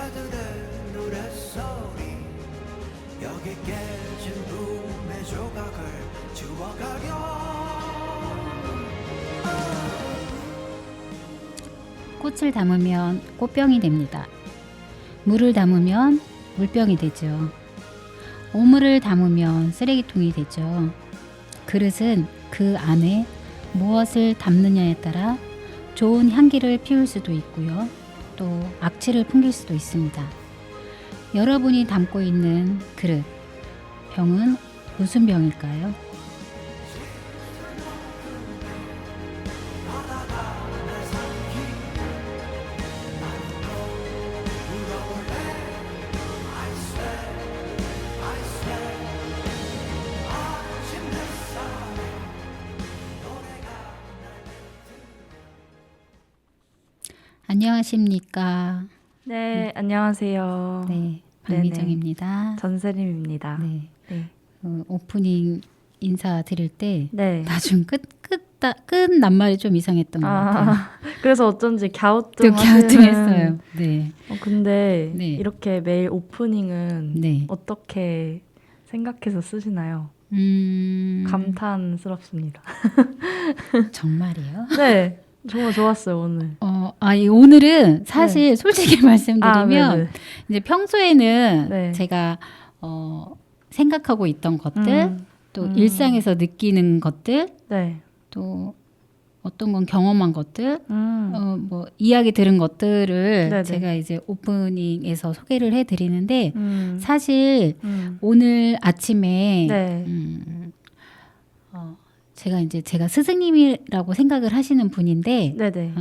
애들의 노랫소리 여기 깨진 룸의 조각을 지워가려. 꽃을 담으면 꽃병이 됩니다. 물을 담으면 물병이 되죠. 오물을 담으면 쓰레기통이 되죠. 그릇은 그 안에 무엇을 담느냐에 따라 좋은 향기를 피울 수도 있고요. 또 악취를 풍길 수도 있습니다. 여러분이 담고 있는 그릇, 병은 무슨 병일까요? 안녕하십니까? 네, 안녕하세요. 네, 박미정입니다. 전세림입니다. 네, 네. 오프닝 인사 드릴 때 네. 나중 끝 낱말이 좀 이상했던 것 같아요. 그래서 어쩐지 또 갸우뚱하시는. 갸우뚱했어요. 네, 근데 네. 이렇게 매일 오프닝은 네. 어떻게 생각해서 쓰시나요? 감탄스럽습니다. 정말이요? 네, 정말 좋았어요 오늘. 오늘은 사실 솔직히 말씀드리면 네네. 이제 평소에는 네. 제가 생각하고 있던 것들, 또 일상에서 느끼는 것들, 네. 또 어떤 건 경험한 것들, 음. 이야기 들은 것들을 네네. 제가 이제 오프닝에서 소개를 해드리는데 음. 사실 오늘 아침에 네. 제가 스승님이라고 생각을 하시는 분인데 네네.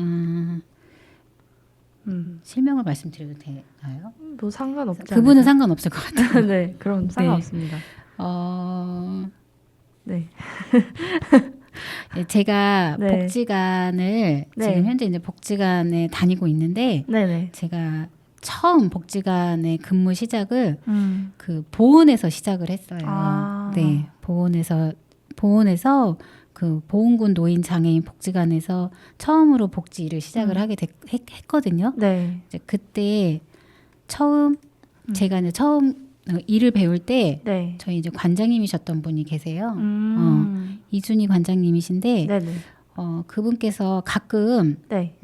실명을 말씀드려도 되나요? 뭐 상관없지 그분은 않을까요? 상관없을 것 같아요. 네, 그럼 상관없습니다. 네. 제가 네. 복지관을 네. 지금 현재 이제 복지관에 다니고 있는데 네네. 제가 처음 복지관의 근무 시작을 음. 그 보은에서 시작을 했어요. 아. 네, 보은에서 그 보은군 노인 장애인 복지관에서 처음으로 복지 일을 시작을 하게 했거든요. 네. 이제 그때 제가 이제 처음 일을 배울 때 네. 저희 이제 관장님이셨던 분이 계세요. 음. 이준희 관장님이신데 네네. 그분께서 가끔 네.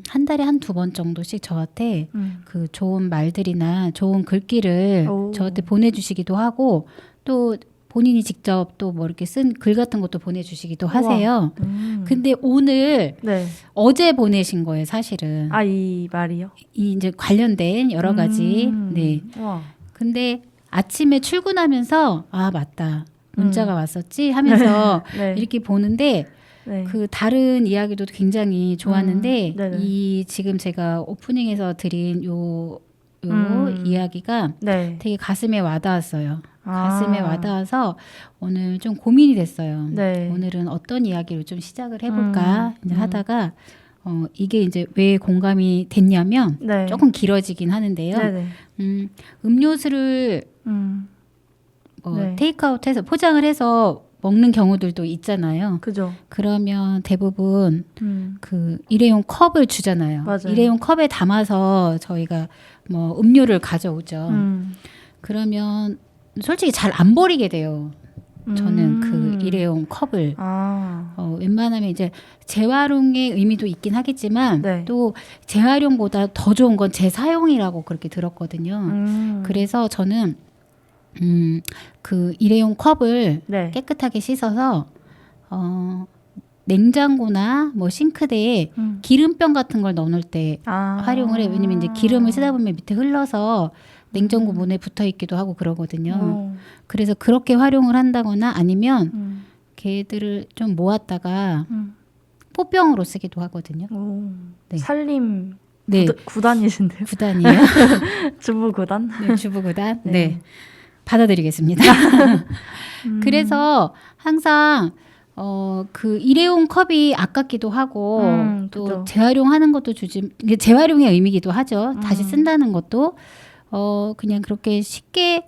한 달에 한두 번 정도씩 저한테 음. 그 좋은 말들이나 좋은 글귀를 오. 저한테 보내주시기도 하고 또 본인이 직접 또 뭐 이렇게 쓴 글 같은 것도 보내주시기도 하세요. 근데 오늘 네. 어제 보내신 거예요, 사실은. 이 말이요? 이 이제 관련된 여러 가지. 네. 와. 근데 아침에 출근하면서 맞다. 문자가 왔었지 하면서 네. 이렇게 보는데 네. 그 다른 이야기도 굉장히 좋았는데 네네. 이 지금 제가 오프닝에서 드린 요 이야기가 네. 되게 가슴에 와닿았어요. 아. 가슴에 와닿아서 오늘 좀 고민이 됐어요. 네. 오늘은 어떤 이야기를 좀 시작을 해볼까 이제 하다가 이게 이제 왜 공감이 됐냐면 네. 조금 길어지긴 하는데요. 네네. 음료수를 네. 테이크아웃해서 포장을 해서 먹는 경우들도 있잖아요. 그죠. 그러면 대부분 음. 그 일회용 컵을 주잖아요. 맞아요. 일회용 컵에 담아서 저희가 뭐 음료를 가져오죠. 그러면 솔직히 잘 안 버리게 돼요. 저는 그 일회용 컵을 웬만하면 이제 재활용의 의미도 있긴 하겠지만 네. 또 재활용보다 더 좋은 건 재사용이라고 그렇게 들었거든요. 그래서 저는 그 일회용 컵을 네. 깨끗하게 씻어서 냉장고나 뭐 싱크대에 기름병 같은 걸 넣어놓을 때 활용을 해요. 왜냐면 이제 기름을 쓰다 보면 밑에 흘러서 냉장고 문에 붙어 있기도 하고 그러거든요. 그래서 그렇게 활용을 한다거나 아니면 걔들을 좀 모았다가 포병으로 쓰기도 하거든요. 네. 살림 네. 구단이신데요? 구단이에요. 주부 구단? 네, 주부 구단. 네. 네. 받아드리겠습니다. 그래서 항상 그 일회용 컵이 아깝기도 하고 또 그죠. 재활용하는 것도 이게 재활용의 의미기도 하죠. 다시 쓴다는 것도 그냥 그렇게 쉽게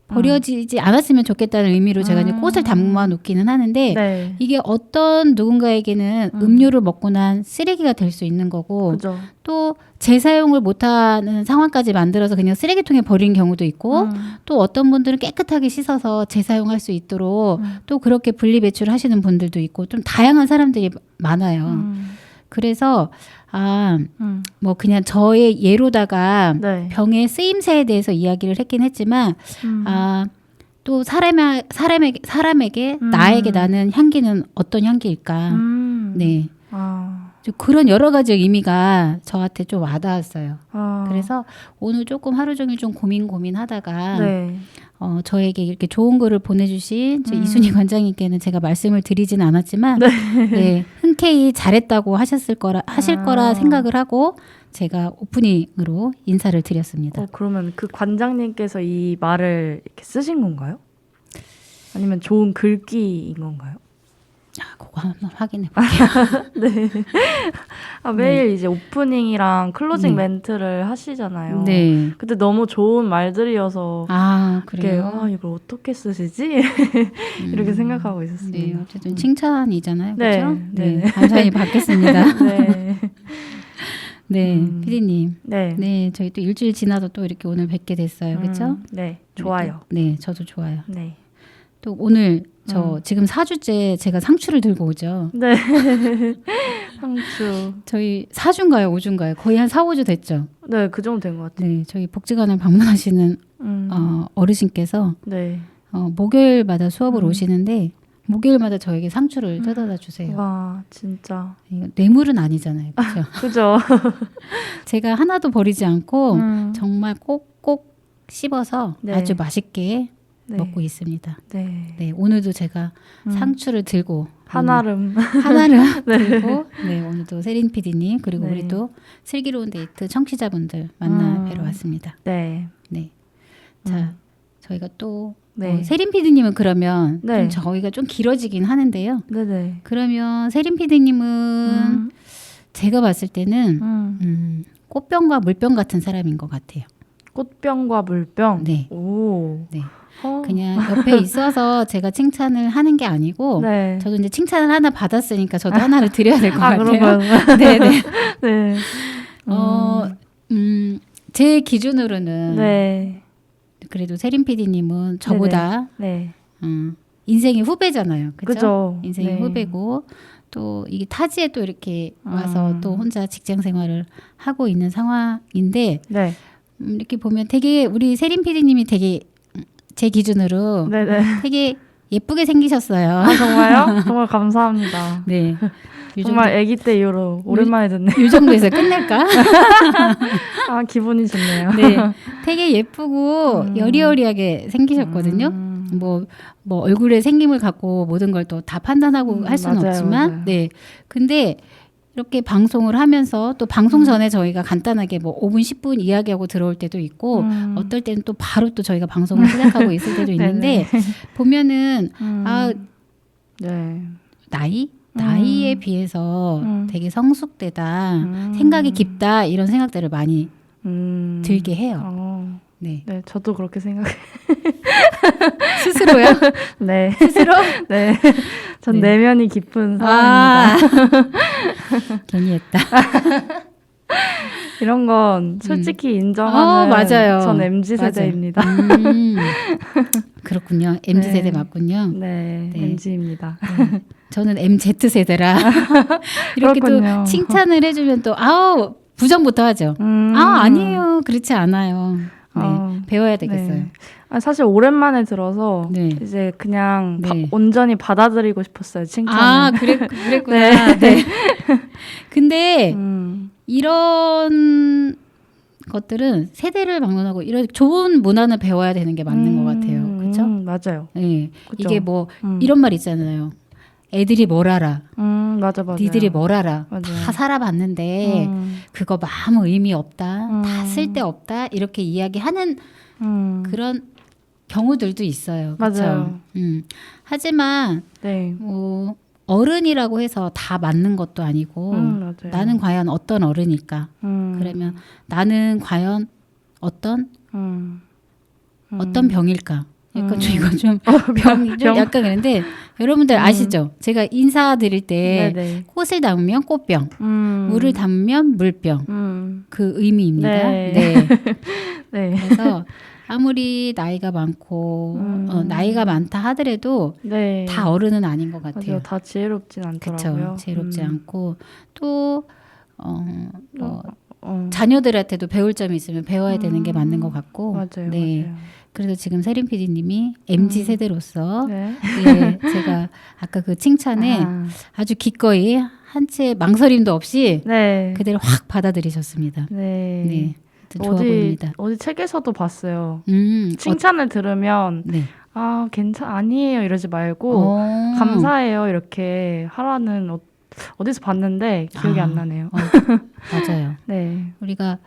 버려지지 않았으면 좋겠다는 의미로 제가 이제 꽃을 담아 놓기는 하는데 네. 이게 어떤 누군가에게는 음료를 먹고 난 쓰레기가 될 수 있는 거고 그죠. 또 재사용을 못하는 상황까지 만들어서 그냥 쓰레기통에 버리는 경우도 있고 또 어떤 분들은 깨끗하게 씻어서 재사용할 수 있도록 또 그렇게 분리배출하시는 분들도 있고 좀 다양한 사람들이 많아요. 그래서 뭐 그냥 저의 예로다가 네. 병의 쓰임새에 대해서 이야기를 했긴 했지만 또 사람에게 나에게 나는 향기는 어떤 향기일까? 네. 좀 그런 여러 가지 의미가 저한테 좀 와닿았어요. 그래서 오늘 조금 하루 종일 좀 고민하다가 네. 저에게 이렇게 좋은 글을 보내주신 이순희 관장님께는 제가 말씀을 드리진 않았지만 네, 흔쾌히 잘했다고 하실 거라 생각을 하고 제가 오프닝으로 인사를 드렸습니다. 그러면 그 관장님께서 이 말을 이렇게 쓰신 건가요? 아니면 좋은 글귀인 건가요? 그거 한번 확인해 볼게요. 네. 매일 이제 오프닝이랑 클로징 멘트를 하시잖아요. 네. 근데 너무 좋은 말들이어서 그래요? 이걸 어떻게 쓰시지? 이렇게 생각하고 있었습니다. 네, 어쨌든 칭찬이잖아요. 네. 그렇죠? 네. 감사히 받겠습니다. 네. 네, 피디님. 네. 네, 저희 또 일주일 지나서 또 이렇게 오늘 뵙게 됐어요. 그렇죠? 네, 좋아요. 네, 저도 좋아요. 네. 또 오늘 지금 4주째 제가 상추를 들고 오죠. 네. 상추. 저희 4주인가요? 5주인가요? 거의 한 4, 5주 됐죠? 네, 그 정도 된 것 같아요. 네, 저희 복지관을 방문하시는 어르신께서 네. 목요일마다 수업을 오시는데 목요일마다 저에게 상추를 뜯어다 주세요. 와, 진짜. 이거 뇌물은 아니잖아요. 그렇죠? 그죠? 제가 하나도 버리지 않고 정말 꼭꼭 씹어서 네. 아주 맛있게 네. 먹고 있습니다. 네. 네, 오늘도 제가 상추를 들고 한아름 네. 들고 네, 오늘도 세린 PD님 그리고 네. 우리 또 슬기로운 데이트 청취자분들 만나 뵈러 왔습니다. 네. 네. 자, 저희가 또 네. 세린 PD님은 그러면 네. 좀 저희가 좀 길어지긴 하는데요. 네네. 그러면 세린 PD님은 제가 봤을 때는 꽃병과 물병 같은 사람인 것 같아요. 꽃병과 물병. 네. 오. 네. 그냥 옆에 있어서 제가 칭찬을 하는 게 아니고 네. 저도 이제 칭찬을 하나 받았으니까 저도 하나를 드려야 될 것 같아요. 그런가요? 네네. 네. 제 기준으로는 네. 그래도 세린 PD님은 저보다 네. 인생의 후배잖아요. 그죠? 그죠. 인생의 네. 후배고 또 이게 타지에 또 이렇게 와서 또 혼자 직장 생활을 하고 있는 상황인데 네. 이렇게 보면 되게 우리 세린 PD님이 되게 제 기준으로 네네. 되게 예쁘게 생기셨어요. 정말요? 정말 감사합니다. 네. 정말 아기 때 이후로 오랜만에 듣네요. 이 정도에서 끝낼까? 기분이 좋네요. 네. 되게 예쁘고 여리여리하게 생기셨거든요. 뭐 얼굴에 생김을 갖고 모든 걸 또 다 판단하고 할 수는 맞아요, 없지만, 맞아요. 네. 근데 이렇게 방송을 하면서 또 방송 전에 저희가 간단하게 뭐 5분, 10분 이야기하고 들어올 때도 있고, 어떨 때는 또 바로 또 저희가 방송을 시작하고 있을 때도 있는데, 보면은, 네. 나이에 비해서 되게 성숙되다, 생각이 깊다, 이런 생각들을 많이 들게 해요. 네. 네, 저도 그렇게 생각해요. 스스로요? 네. 스스로? 네. 전 네. 내면이 깊은 사람입니다. 괜히 했다. 이런 건 솔직히 인정하는 맞아요. 전 MZ세대입니다. 그렇군요. MZ세대 네. 맞군요. 네, 네. MZ입니다. 네. 저는 MZ세대라 이렇게 그렇군요. 또 칭찬을 해주면 또 부정부터 하죠. 아니에요. 그렇지 않아요. 네. 배워야 되겠어요. 네. 사실 오랜만에 들어서 네. 이제 그냥 네. 온전히 받아들이고 싶었어요. 칭찬을. 그랬구나. 네. 근데 이런 것들은 세대를 막론하고 이런 좋은 문화는 배워야 되는 게 맞는 것 같아요. 그렇죠? 맞아요. 네. 그쵸. 이게 뭐 이런 말 있잖아요. 애들이 뭘 알아? 맞아. 니들이 뭘 알아? 맞아요. 다 살아봤는데 그거 아무 의미 없다. 다 쓸데없다. 이렇게 이야기하는 그런 경우들도 있어요. 그렇죠? 맞아요. 하지만 네. 뭐 어른이라고 해서 다 맞는 것도 아니고 맞아요. 나는 과연 어떤 어른일까? 그러면 나는 과연 어떤 병일까? 약간 좀 이거 좀 병이 좀 약간 그런데 여러분들 아시죠? 제가 인사드릴 때 네네. 꽃을 담으면 꽃병, 물을 담으면 물병 그 의미입니다. 네. 네. 네. 그래서 아무리 나이가 많고 나이가 많다 하더라도 네. 다 어른은 아닌 것 같아요. 맞아요. 다 지혜롭진 않더라고요. 그렇죠. 지혜롭지 않고 또 자녀들한테도 배울 점이 있으면 배워야 되는 게 맞는 것 같고. 맞아요. 네. 맞아요. 그래서 지금 세림 PD님이 MZ 세대로서 네. 예, 제가 아까 그 칭찬에 아주 기꺼이 한 채 망설임도 없이 네. 그대로 확 받아들이셨습니다. 네. 네. 좋아 보입니다. 어디 책에서도 봤어요. 칭찬을 칭찬을 들으면 네. 아니에요 이러지 말고 감사해요 이렇게 하라는 어디서 봤는데 기억이 안 나네요. 맞아요. 네. 우리가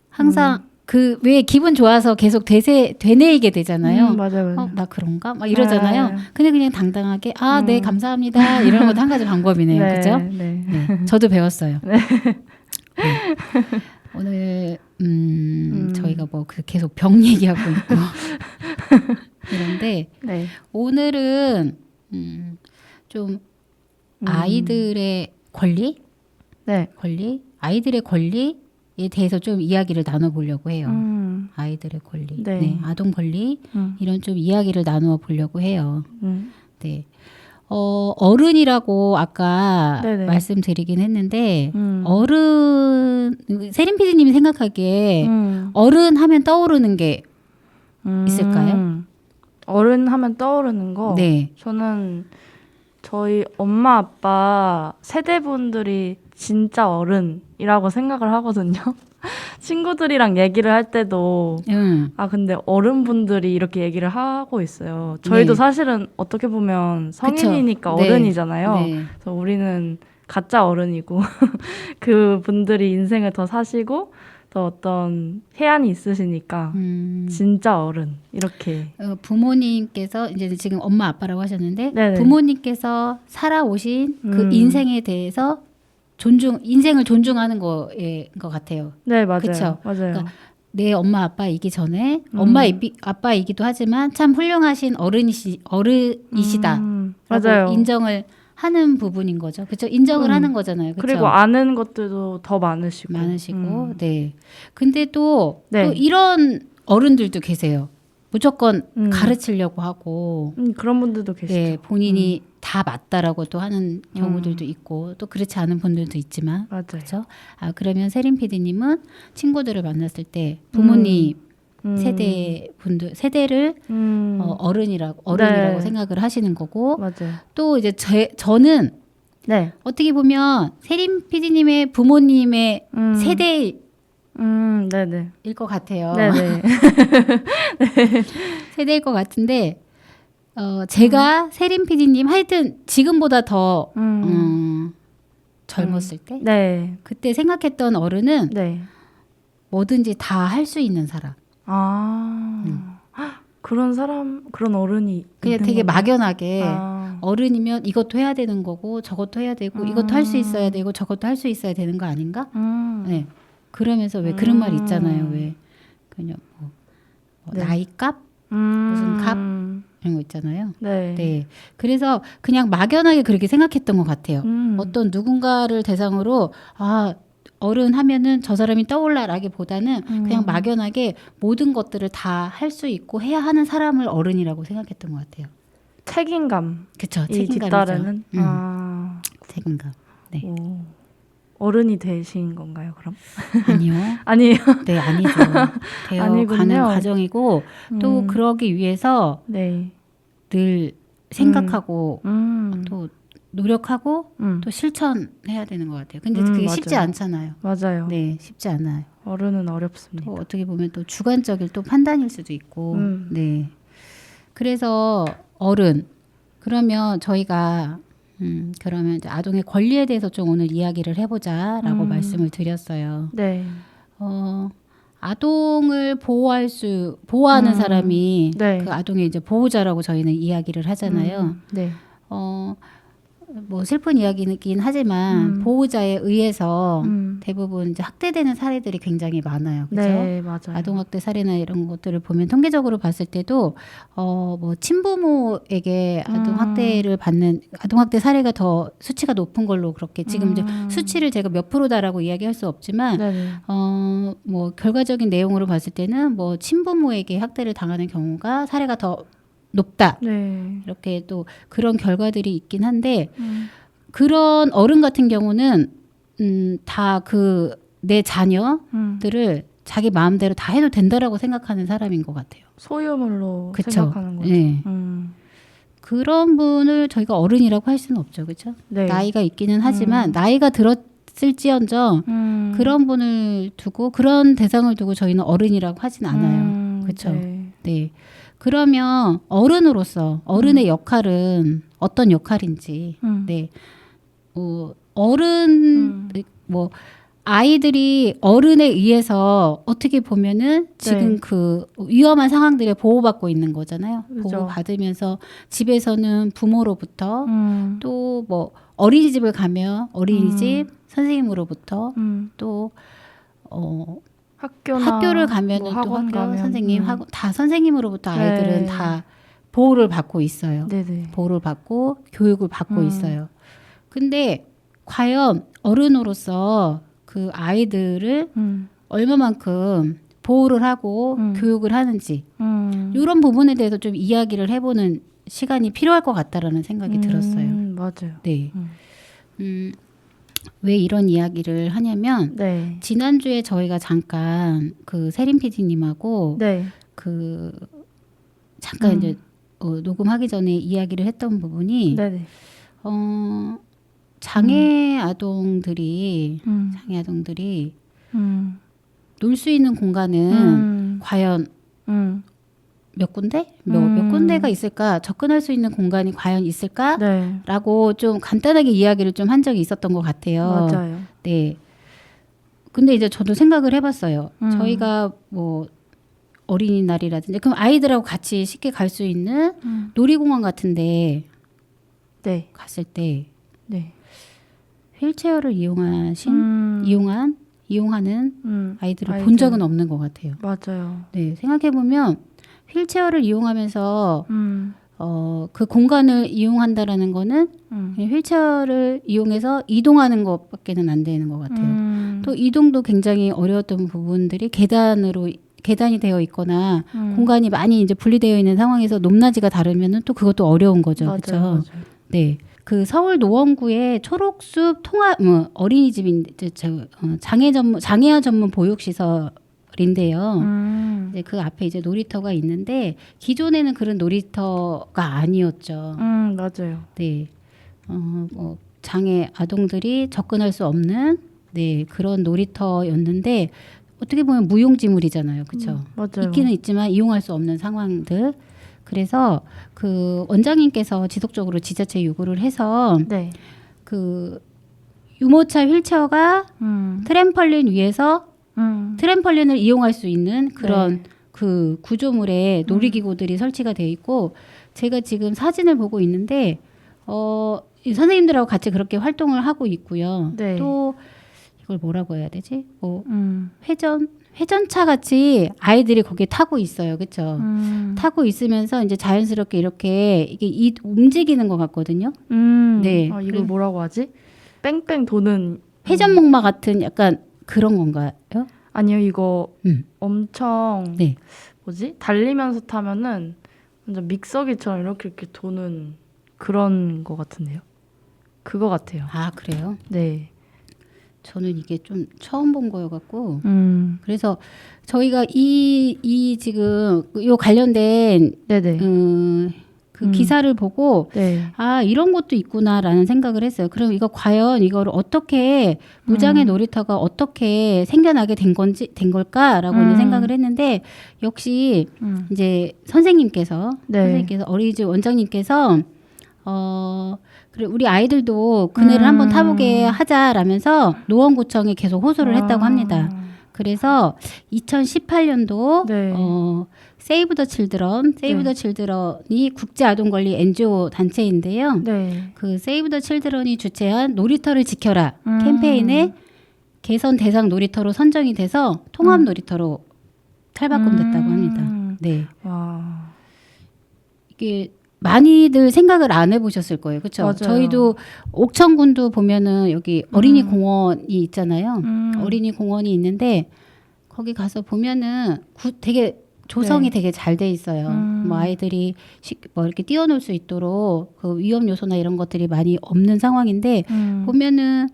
항상 그 왜 기분 좋아서 계속 되뇌이게 되잖아요. 맞아요. 나 그런가? 막 이러잖아요. 네. 그냥 당당하게 네 감사합니다. 이런 것도 한 가지 방법이네요. 네, 그렇죠? 네. 네. 저도 배웠어요. 네. 네. 오늘 저희가 뭐 계속 병 얘기하고 있고 이런데 네. 오늘은 좀 아이들의 권리, 네. 아이들의 권리에 대해서 좀 이야기를 나눠보려고 해요. 아이들의 권리, 네. 네, 아동 권리 이런 좀 이야기를 나누어 보려고 해요. 네. 어른이라고 아까 네네. 말씀드리긴 했는데 세림 PD님이 생각하기에 어른 하면 떠오르는 게 있을까요? 어른 하면 떠오르는 거? 네. 저는 저희 엄마 아빠 세대분들이 진짜 어른이라고 생각을 하거든요. 친구들이랑 얘기를 할 때도 근데 어른분들이 이렇게 얘기를 하고 있어요. 저희도 네. 사실은 어떻게 보면 성인이니까 그쵸. 네. 어른이잖아요. 네. 그래서 우리는 가짜 어른이고 그 분들이 인생을 더 사시고 더 어떤 해안이 있으시니까 진짜 어른 이렇게 부모님께서 이제 지금 엄마 아빠라고 하셨는데 네네. 부모님께서 살아오신 그 인생에 대해서 인생을 존중하는 거인 것 같아요. 네 맞아요. 그쵸? 맞아요. 그러니까 내 엄마 아빠이기 전에 엄마 아빠이기도 하지만 참 훌륭하신 어른이시다. 맞아요. 인정을 하는 부분인 거죠. 그렇죠? 인정을 하는 거잖아요. 그쵸? 그리고 아는 것들도 더 많으시고. 네. 근데 또 네. 이런 어른들도 계세요. 무조건 가르치려고 하고 그런 분들도 계시죠. 네, 본인이 다 맞다라고 또 하는 경우들도 있고 또 그렇지 않은 분들도 있지만 맞아요. 그렇죠? 그러면 세림 PD님은 친구들을 만났을 때 부모님 세대를 어른이라고 네. 생각을 하시는 거고 맞아요. 또 이제 저는 네. 어떻게 보면 세림 PD님의 부모님의 세대일 네네. 것 같아요. 네네. 세대일 것 같은데 제가 세림 PD님 하여튼 지금보다 더 젊었을 때 네. 그때 생각했던 어른은 네. 뭐든지 다 할 수 있는 사람. 그런 사람, 그런 어른이 그냥 있는 되게 건가요? 막연하게 어른이면 이것도 해야 되는 거고 저것도 해야 되고 이것도 할 수 있어야 되고 저것도 할 수 있어야 되는 거 아닌가? 네. 그러면서 왜 그런 말 있잖아요. 왜 그냥 네. 나이값 무슨 값 이런 거 있잖아요. 네. 네. 그래서 그냥 막연하게 그렇게 생각했던 것 같아요. 어떤 누군가를 대상으로 어른 하면은 저 사람이 떠올라라기보다는 그냥 막연하게 모든 것들을 다 할 수 있고 해야 하는 사람을 어른이라고 생각했던 것 같아요. 책임감. 그렇죠. 이 책임감이죠. 뒤따르는. 책임감. 네. 오. 어른이 되신 건가요, 그럼? 아니요. 아니에요. 네, 아니죠. 되어가는 아니군요. 과정이고 또 그러기 위해서 네. 늘 생각하고 음. 또 노력하고 또 실천해야 되는 것 같아요. 근데 그게 맞아요. 쉽지 않잖아요. 맞아요. 네, 쉽지 않아요. 어른은 어렵습니다. 또 어떻게 보면 또 주관적인 또 판단일 수도 있고, 네. 그래서 어른 그러면 저희가 그러면 이제 아동의 권리에 대해서 좀 오늘 이야기를 해보자라고 말씀을 드렸어요. 네. 아동을 보호하는 사람이 네. 그 아동의 이제 보호자라고 저희는 이야기를 하잖아요. 네. 뭐 슬픈 이야기이긴 하지만 보호자에 의해서 대부분 이제 학대되는 사례들이 굉장히 많아요. 그렇죠? 네, 맞아요. 아동학대 사례나 이런 것들을 보면 통계적으로 봤을 때도 뭐 친부모에게 아동학대를 받는 아동학대 사례가 더 수치가 높은 걸로 그렇게 지금 이제 수치를 제가 몇 프로다라고 이야기할 수 없지만 뭐 결과적인 내용으로 봤을 때는 뭐 친부모에게 학대를 당하는 경우가 사례가 더 높다. 네. 이렇게 또 그런 결과들이 있긴 한데 그런 어른 같은 경우는 다 그 내 자녀들을 자기 마음대로 다 해도 된다라고 생각하는 사람인 것 같아요. 소유물로 그쵸? 생각하는 거죠. 네. 그런 분을 저희가 어른이라고 할 수는 없죠. 그렇죠? 네. 나이가 있기는 하지만 나이가 들었을지언정 그런 분을 두고 그런 대상을 두고 저희는 어른이라고 하진 않아요. 그렇죠? 네. 네. 그러면 어른으로서 어른의 역할은 어떤 역할인지, 네, 어른 뭐 아이들이 어른에 의해서 어떻게 보면은 지금 네. 그 위험한 상황들에 보호받고 있는 거잖아요. 그죠. 보호받으면서 집에서는 부모로부터 또 뭐 어린이집을 가면 어린이집 선생님으로부터 또 학교를 가면은 뭐 또 학원 학교 가면, 선생님 다 선생님으로부터 아이들은 네. 다 보호를 받고 있어요. 네네. 보호를 받고 교육을 받고 있어요. 근데 과연 어른으로서 그 아이들을 얼마만큼 보호를 하고 교육을 하는지 이런 부분에 대해서 좀 이야기를 해보는 시간이 필요할 것 같다라는 생각이 들었어요. 맞아요. 네. 왜 이런 이야기를 하냐면 네. 지난주에 저희가 잠깐 그 세림 PD님하고 네. 그 잠깐 이제 녹음하기 전에 이야기를 했던 부분이 네네. 장애 아동들이 놀 수 있는 공간은 과연 몇 군데? 몇 군데가 있을까? 접근할 수 있는 공간이 과연 있을까? 네. 라고 좀 간단하게 이야기를 좀 한 적이 있었던 것 같아요. 맞아요. 네. 근데 이제 저도 생각을 해봤어요. 저희가 뭐 어린이날이라든지 그럼 아이들하고 같이 쉽게 갈 수 있는 놀이공원 같은데 네. 갔을 때 네. 휠체어를 이용하는 아이들을 본 적은 없는 것 같아요. 맞아요. 네, 생각해 보면 휠체어를 이용하면서 그 공간을 이용한다라는 거는 그냥 휠체어를 이용해서 이동하는 것밖에는 안 되는 것 같아요. 또 이동도 굉장히 어려웠던 부분들이 계단이 되어 있거나 공간이 많이 이제 분리되어 있는 상황에서 높낮이가 다르면은 또 그것도 어려운 거죠. 그렇죠? 네. 그 서울 노원구의 초록숲 어린이집인데 장애아 전문 보육시설인데요. 이제 그 앞에 이제 놀이터가 있는데 기존에는 그런 놀이터가 아니었죠. 맞아요. 네. 뭐 장애 아동들이 접근할 수 없는 그런 놀이터였는데 어떻게 보면 무용지물이잖아요. 그렇죠? 맞아요. 있기는 있지만 이용할 수 없는 상황들. 그래서 그 원장님께서 지속적으로 지자체에 요구를 해서 네. 그 유모차 휠체어가 트램펄린 위에서 트램펄린을 이용할 수 있는 그런 그 구조물에 놀이기구들이 설치가 되어 있고 제가 지금 사진을 보고 있는데 이 선생님들하고 같이 그렇게 활동을 하고 있고요. 네. 또 이걸 뭐라고 해야 되지? 뭐 회전차 같이 아이들이 거기에 타고 있어요. 그렇죠? 타고 있으면서 이제 자연스럽게 이렇게 이게 움직이는 것 같거든요. 네. 이걸 뭐라고 하지? 뺑뺑 도는 회전목마 같은 약간 그런 건가요? 아니요, 이거 엄청 네. 뭐지? 달리면서 타면은 완전 믹서기처럼 이렇게 도는 그런 거 같은데요. 그거 같아요. 아, 그래요? 네. 저는 이게 좀 처음 본 거여갖고 그래서 저희가 이 지금 요 관련된 네네. 그 기사를 보고 아 이런 것도 있구나라는 생각을 했어요. 그럼 이거 과연 이거를 어떻게 무장애 놀이터가 어떻게 생겨나게 된 걸까라고 이제 생각을 했는데 역시 이제 선생님께서 어린이집 원장님께서 그래 우리 아이들도 그네를 한번 타보게 하자라면서 노원구청에 계속 호소를 했다고 합니다. 그래서 2018년도 네. 세이브 더 칠드런이 국제 아동 권리 NGO 단체인데요. 네. 그 세이브 더 칠드런이 주최한 놀이터를 지켜라 캠페인에 개선 대상 놀이터로 선정이 돼서 통합 놀이터로 탈바꿈됐다고 합니다. 네. 와. 이게 많이들 생각을 안 해보셨을 거예요. 그렇죠? 저희도 옥천군도 보면은 여기 어린이 공원이 있잖아요. 어린이 공원이 있는데 거기 가서 보면은 되게 조성이 되게 잘 돼 있어요. 뭐 아이들이 뭐 이렇게 뛰어놀 수 있도록 그 위험 요소나 이런 것들이 많이 없는 상황인데 보면은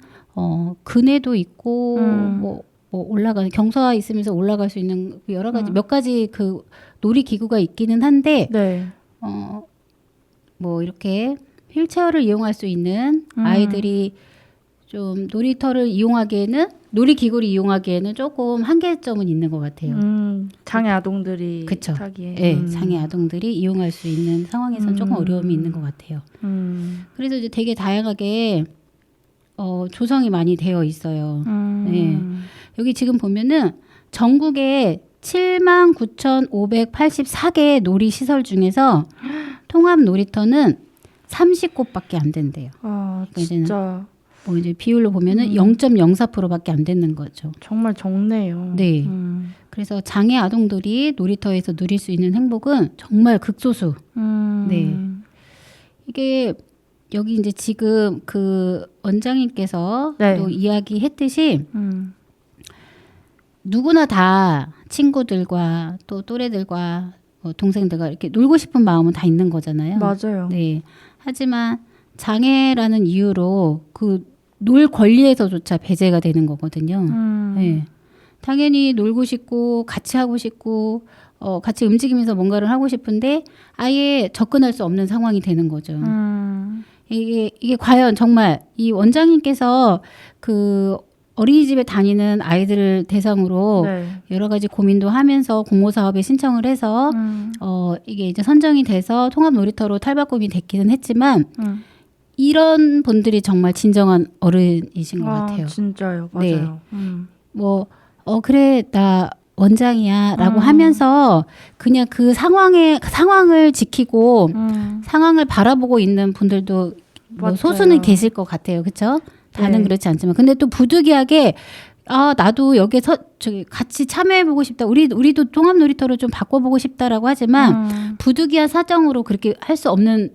그네도 있고 뭐 올라가는 경사 있으면서 올라갈 수 있는 여러 가지 몇 가지 그 놀이 기구가 있기는 한데 네. 뭐 이렇게 휠체어를 이용할 수 있는 아이들이 좀 놀이기구를 이용하기에는 조금 한계점은 있는 것 같아요. 장애 아동들이 그쵸. 타기에. 네, 장애 아동들이 이용할 수 있는 상황에서는 조금 어려움이 있는 것 같아요. 그래서 이제 되게 다양하게 조성이 많이 되어 있어요. 네. 여기 지금 보면은 전국에 79,584개의 놀이 시설 중에서 통합 놀이터는 30곳밖에 안 된대요. 아, 진짜. 뭐 이제 비율로 보면은 0.04%밖에 안 되는 거죠. 정말 적네요. 네. 그래서 장애 아동들이 놀이터에서 누릴 수 있는 행복은 정말 극소수. 네. 이게 여기 이제 지금 그 원장님께서 네. 또 이야기했듯이 누구나 다 친구들과 또 또래들과 동생들과 이렇게 놀고 싶은 마음은 다 있는 거잖아요. 맞아요. 네. 하지만 장애라는 이유로 그 놀 권리에서조차 배제가 되는 거거든요. 네. 당연히 놀고 싶고 같이 하고 싶고 같이 움직이면서 뭔가를 하고 싶은데 아예 접근할 수 없는 상황이 되는 거죠. 이게 과연 정말 이 원장님께서 그 어린이집에 다니는 아이들을 대상으로 네. 여러 가지 고민도 하면서 공모 사업에 신청을 해서 이게 이제 선정이 돼서 통합 놀이터로 탈바꿈이 됐기는 했지만 이런 분들이 정말 진정한 어른이신 것 같아요. 진짜요, 맞아요. 네. 뭐 그래 나 원장이야라고 하면서 그냥 그 상황을 지키고 상황을 바라보고 있는 분들도 뭐 소수는 계실 것 같아요, 그렇죠? 다는 네. 그렇지 않지만 근데 또 부득이하게 나도 여기서 저기 같이 참여해보고 싶다. 우리도 통합 놀이터로 좀 바꿔보고 싶다라고 하지만 부득이한 사정으로 그렇게 할 수 없는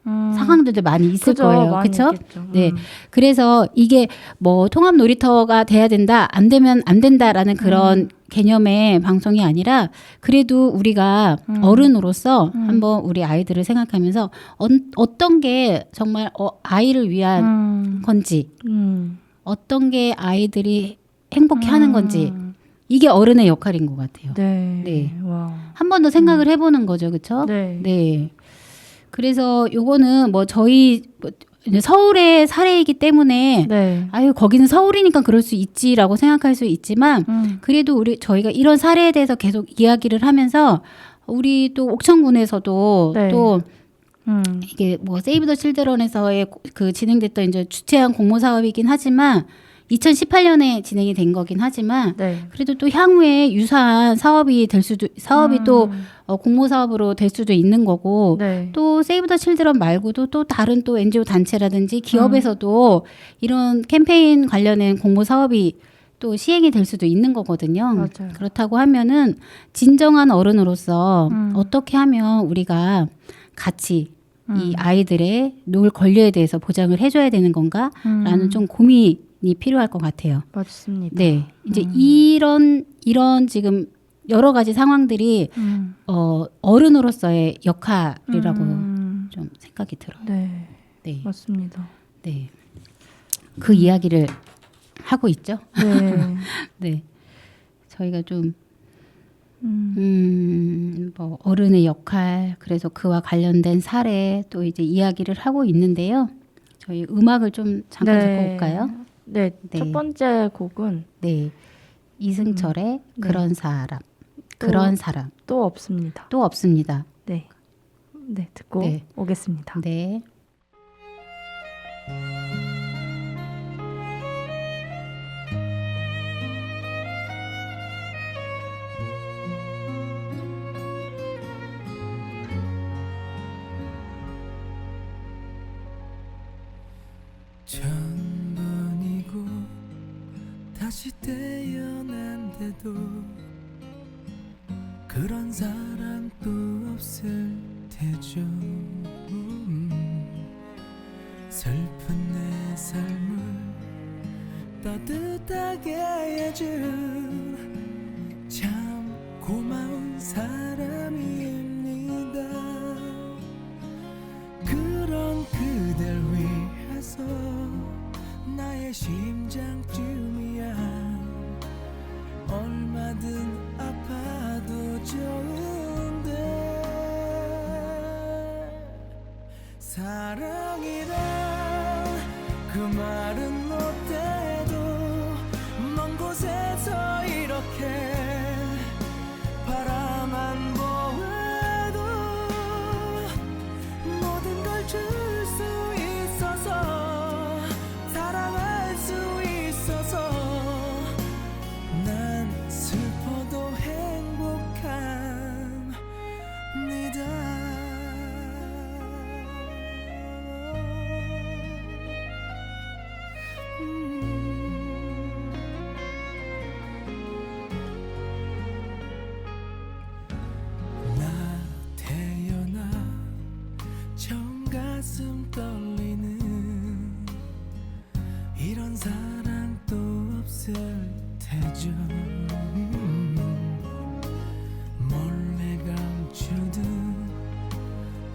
상황들도 많이 있을 거예요. 그렇죠? 네. 그래서 이게 뭐 통합 놀이터가 돼야 된다, 안 되면 안 된다라는 그런 개념의 방송이 아니라 그래도 우리가 어른으로서 한번 우리 아이들을 생각하면서 어떤 게 정말 아이를 위한 건지, 어떤 게 아이들이 행복해하는 건지. 이게 어른의 역할인 것 같아요. 네. 네. 와. 한 번 더 생각을 해보는 거죠, 그렇죠? 네. 네. 그래서 요거는 뭐 저희 서울의 사례이기 때문에 네. 아유 거기는 서울이니까 그럴 수 있지라고 생각할 수 있지만 그래도 저희가 이런 사례에 대해서 계속 이야기를 하면서 우리 또 옥천군에서도 네. 또 이게 뭐 세이브 더 칠드런에서의 그 진행됐던 이제 주최한 공모 사업이긴 하지만 2018년에 진행이 된 거긴 하지만 네. 그래도 또 향후에 유사한 사업이 또 공모 사업으로 될 수도 있는 거고 네. 또 세이브 더 칠드런 말고도 또 다른 또 NGO 단체라든지 기업에서도 이런 캠페인 관련된 공모 사업이 또 시행이 될 수도 있는 거거든요. 맞아요. 그렇다고 하면은 진정한 어른으로서 어떻게 하면 우리가 같이 이 아이들의 놀 권리에 대해서 보장을 해줘야 되는 건가라는 좀 고민이 필요할 것 같아요. 맞습니다. 네, 이제 이런 지금 여러 가지 상황들이 어른으로서의 역할이라고 좀 생각이 들어요. 네, 네, 맞습니다. 네, 그 이야기를 하고 있죠. 네, 네, 저희가 좀 뭐 어른의 역할, 그래서 그와 관련된 사례 또 이제 이야기를 하고 있는데요. 저희 음악을 좀 잠깐 듣고 올까요? 네, 네. 첫 번째 곡은 네, 이승철의 네. 그런 사람, 그런 사람 또 없습니다. 또 없습니다. 네, 네, 듣고 네. 오겠습니다. 네. 사람도 없을 테죠. 슬픈 내 삶을 따뜻하게 해준 참 고마운 사람입니다. 그런 그댈 위해서 나의 심장쯤이야 얼마든 아파도 좋은데 사랑이란 그 말은 못해도 먼 곳에서 이렇게 바라만 보아도 모든 걸 줄 수 있어서 사랑할 수 있어서 난 슬퍼도 행복합니다. 나 태어나 처음 가슴 떨리는 이런 사랑도 없을 테죠. 몰래 감추듯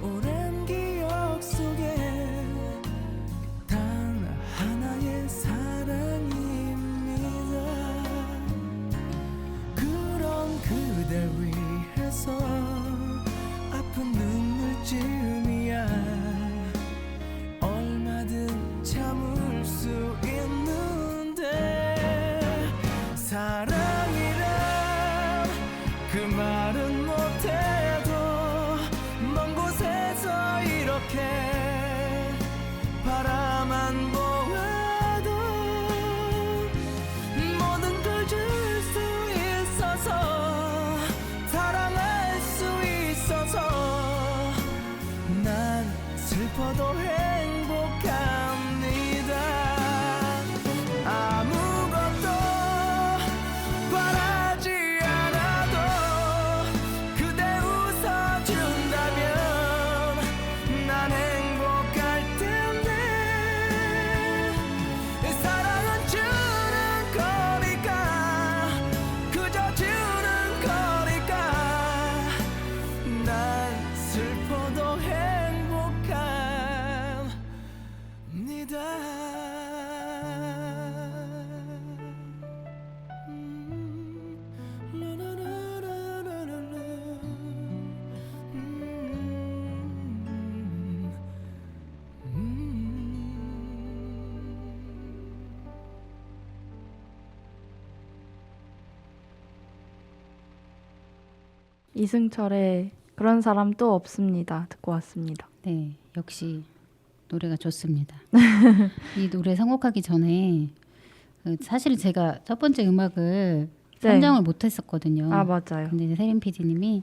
오랜 기억 속에 단 하나의 사랑입니다. 그런 그댈 위해서 아픈 눈물쯤이야 얼마든 참을 수 있는데 사랑이란 그 말은 못해도 먼 곳에서 이렇게 바라만 보아도 모든 걸 줄 수 있어서 사랑할 수 있어서 난 슬퍼도 행복합니다. 아무것도 바라지 않아도 그대 웃어준다면 난 행복할 텐데 사랑은 주는 거니까 그저 주는 거니까 난 슬퍼도 행복합니다. 이승철의 그런 사람 또 없습니다. 듣고 왔습니다. 네, 역시 노래가 좋습니다. 이 노래 선곡하기 전에 사실은 제가 첫 번째 음악을 선정을 못했었거든요. 아 맞아요. 근데 이제 세림 PD님이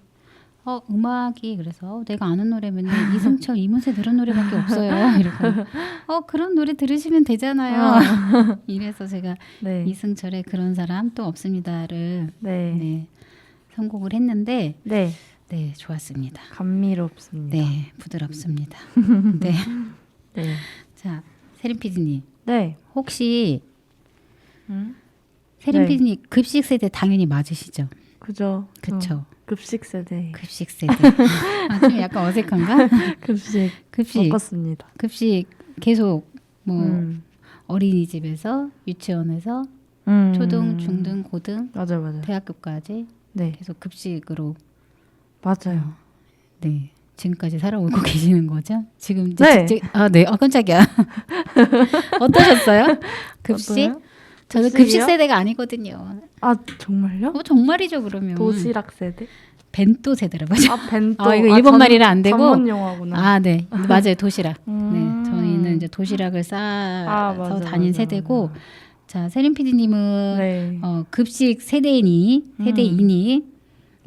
음악이 그래서 내가 아는 노래면 이승철, 이문세 들은 노래밖에 없어요. 이러고 그런 노래 들으시면 되잖아요. 이래서 제가 네. 이승철의 그런 사람 또 없습니다를 네. 선곡을 했는데 네. 네, 좋았습니다. 감미롭습니다. 네, 부드럽습니다. 네. 네. 자, 세림 PD님. 네. 혹시 세림 PD님 급식 세대 당연히 맞으시죠? 그죠. 그쵸. 급식 세대. 급식 세대. 좀 약간 어색한가? 급식 먹었습니다. 급식 계속 어린이집에서 유치원에서 초등, 중등, 고등, 맞아요. 대학교까지 계속 급식으로 맞아요. 네. 지금까지 살아오고 계시는 거죠? 지금 이제 네. 깜짝이야. 어떠셨어요? 급식? 어떠요? 저는 급식 세대가 아니거든요. 아 정말요? 정말이죠 그러면. 도시락 세대? 벤또 세대라고 하죠. 벤또. 이거 일본 말이라 안 되고. 전문 용어구나. 네. 맞아요. 도시락. 네. 저희는 이제 도시락을 싸서 맞아, 다닌 맞아, 세대고. 맞아. 자, 세림 PD님은 급식 세대이니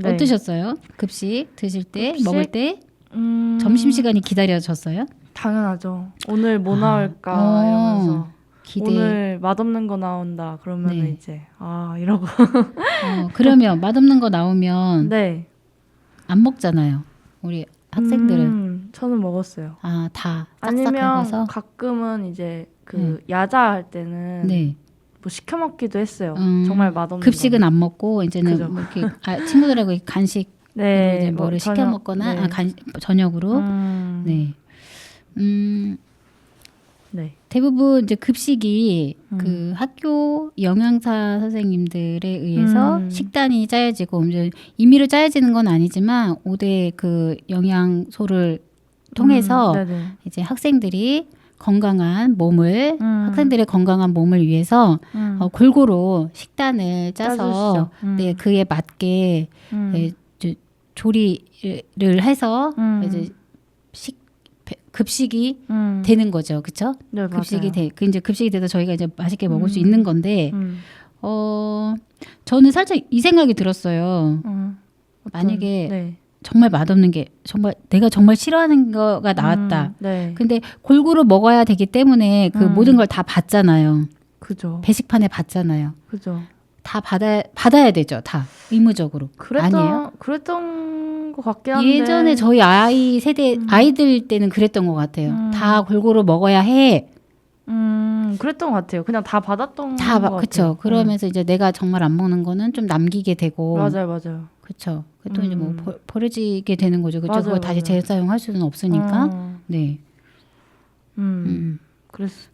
어떠셨어요? 급식 드실 때, 먹을 때 점심시간이 기다려졌어요? 당연하죠. 오늘 뭐 나올까 이러면서 기대. 오늘 맛없는 거 나온다 그러면 이제 이러고 그러면 맛없는 거 나오면 안 먹잖아요. 우리 학생들은. 저는 먹었어요. 아, 다 아니면 싹싹하고서. 가끔은 이제 그 야자할 때는 네. 뭐 시켜 먹기도 했어요. 정말 맛없는 급식은 거. 안 먹고 이제는 그죠. 뭐 이렇게 친구들하고 간식 네, 이제 뭐를 시켜 먹거나 저녁으로. 네. 네. 대부분 이제 급식이 그 학교 영양사 선생님들에 의해서 식단이 짜여지고 이제 임의로 짜여지는 건 아니지만 5대 그 영양소를 통해서 이제 학생들이 건강한 몸을 학생들의 건강한 몸을 위해서 골고루 식단을 짜서 네, 그에 맞게 네, 조리를 해서 이제 급식이 되는 거죠, 그렇죠? 네, 급식이 맞아요. 이제 급식이 돼서 저희가 이제 맛있게 먹을 수 있는 건데, 저는 살짝 이 생각이 들었어요. 만약에 네. 정말 맛없는 게 정말 내가 정말 싫어하는 거가 나왔다. 네. 근데 골고루 먹어야 되기 때문에 그 모든 걸 다 받잖아요. 그죠. 배식판에 받잖아요. 그죠. 다 받아야 되죠, 다 의무적으로. 아니에요? 그랬던 것 같긴 한데 예전에 저희 아이 세대 아이들 때는 그랬던 것 같아요. 다 골고루 먹어야 해. 그랬던 것 같아요. 그냥 다 받았던 다 것 그쵸. 같아요. 그러면서 이제 내가 정말 안 먹는 거는 좀 남기게 되고. 맞아요. 그쵸. 또 이제 뭐 버려지게 되는 거죠. 그쵸. 맞아요, 그걸 다시 맞아요. 재사용할 수는 없으니까. 네.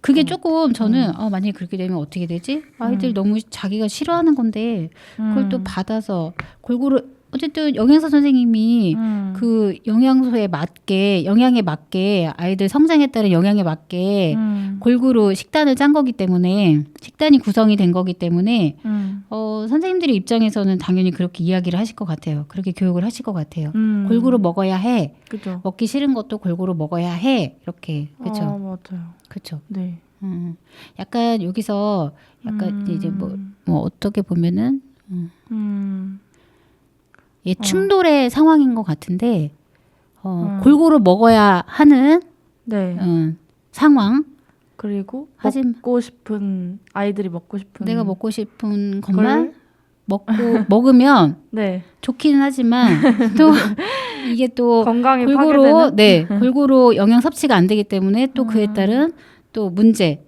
그게 조금 저는 만약에 그렇게 되면 어떻게 되지? 아이들 너무 자기가 싫어하는 건데 그걸 또 받아서 골고루 어쨌든 영양사 선생님이 그 영양소에 맞게 영양에 맞게 아이들 성장에 따른 영양에 맞게 골고루 식단을 짠 거기 때문에 식단이 구성이 된 거기 때문에 선생님들의 입장에서는 당연히 그렇게 이야기를 하실 것 같아요. 그렇게 교육을 하실 것 같아요. 골고루 먹어야 해. 그죠. 먹기 싫은 것도 골고루 먹어야 해. 이렇게 그렇죠. 맞아요. 그렇죠. 네. 약간 여기서 약간 이제 뭐 어떻게 보면은 충돌의 상황인 것 같은데 골고루 먹어야 하는 네. 상황. 그리고 하지만 먹고 싶은 아이들이 먹고 싶은 내가 먹고 싶은 것만 먹으면 네. 좋기는 하지만 또 이게 또 건강이 골고루 파괴되는? 골고루 영양 섭취가 안 되기 때문에 또 그에 따른 또 문제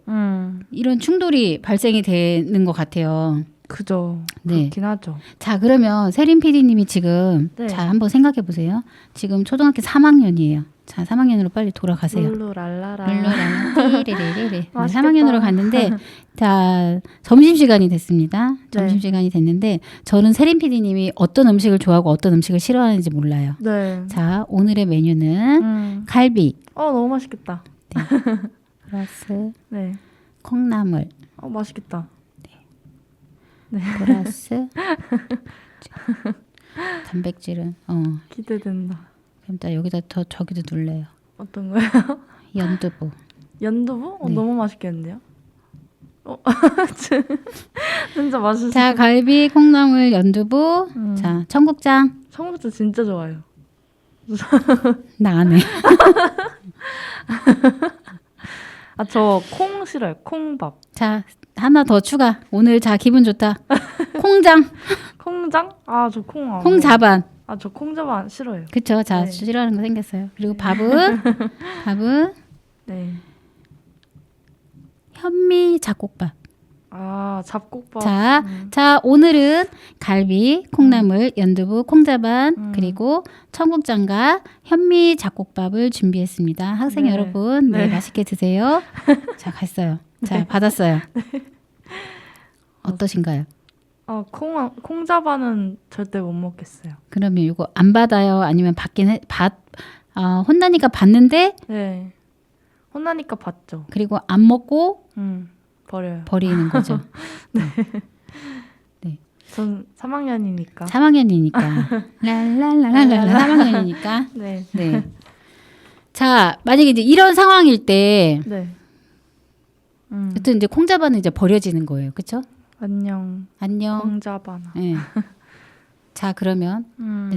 이런 충돌이 발생이 되는 것 같아요. 그죠. 네. 그렇긴 하죠. 자, 그러면 세린 PD님이 지금 네. 자 한번 생각해 보세요. 지금 초등학교 3학년이에요. 자, 3학년으로 빨리 돌아가세요. 룰루랄라라. 룰루랄라 띠리리리리. 맛있겠다. 3학년으로 갔는데 자 점심시간이 됐습니다. 네. 점심시간이 됐는데 저는 세린 PD님이 어떤 음식을 좋아하고 어떤 음식을 싫어하는지 몰라요. 네. 자, 오늘의 메뉴는 갈비 너무 맛있겠다. 플러스 네. 콩나물 맛있겠다. 플러스 단백질은 기대된다. 그럼 나 여기다 저기도 눌러요. 어떤 거요? 연두부. 연두부? 네. 너무 맛있겠는데요? 진짜 맛있어. 자, 갈비, 콩나물, 연두부. 자, 청국장. 청국장 진짜 좋아요. 나 안 해. 저 콩 싫어요. 콩밥. 자, 하나 더 추가. 오늘 자 기분 좋다. 콩장, 콩장? 저 콩 안 콩자반. 저 콩자반 싫어요. 그쵸? 자, 네. 싫어하는 거 생겼어요. 그리고 밥은 네. 현미 잡곡밥. 잡곡밥. 자, 오늘은 갈비, 콩나물, 연두부, 콩자반 그리고 청국장과 현미 잡곡밥을 준비했습니다. 학생 네. 여러분, 네, 네. 맛있게 드세요. 자, 갔어요. 자, 받았어요. 어떠신가요? 콩자반은 절대 못 먹겠어요. 그러면 이거 안 받아요? 아니면 혼나니까 받는데 네. 혼나니까 받죠. 그리고 안 먹고 버려요. 버리는 거죠. 전 3학년이니까. 3학년이니까. 랄랄랄랄라 3학년이니까. 네. 네. 자, 만약에 이제 이런 상황일 때 네. 여튼 이제 콩자반은 이제 버려지는 거예요. 그렇죠? 안녕. 콩자반아. 네. 자, 그러면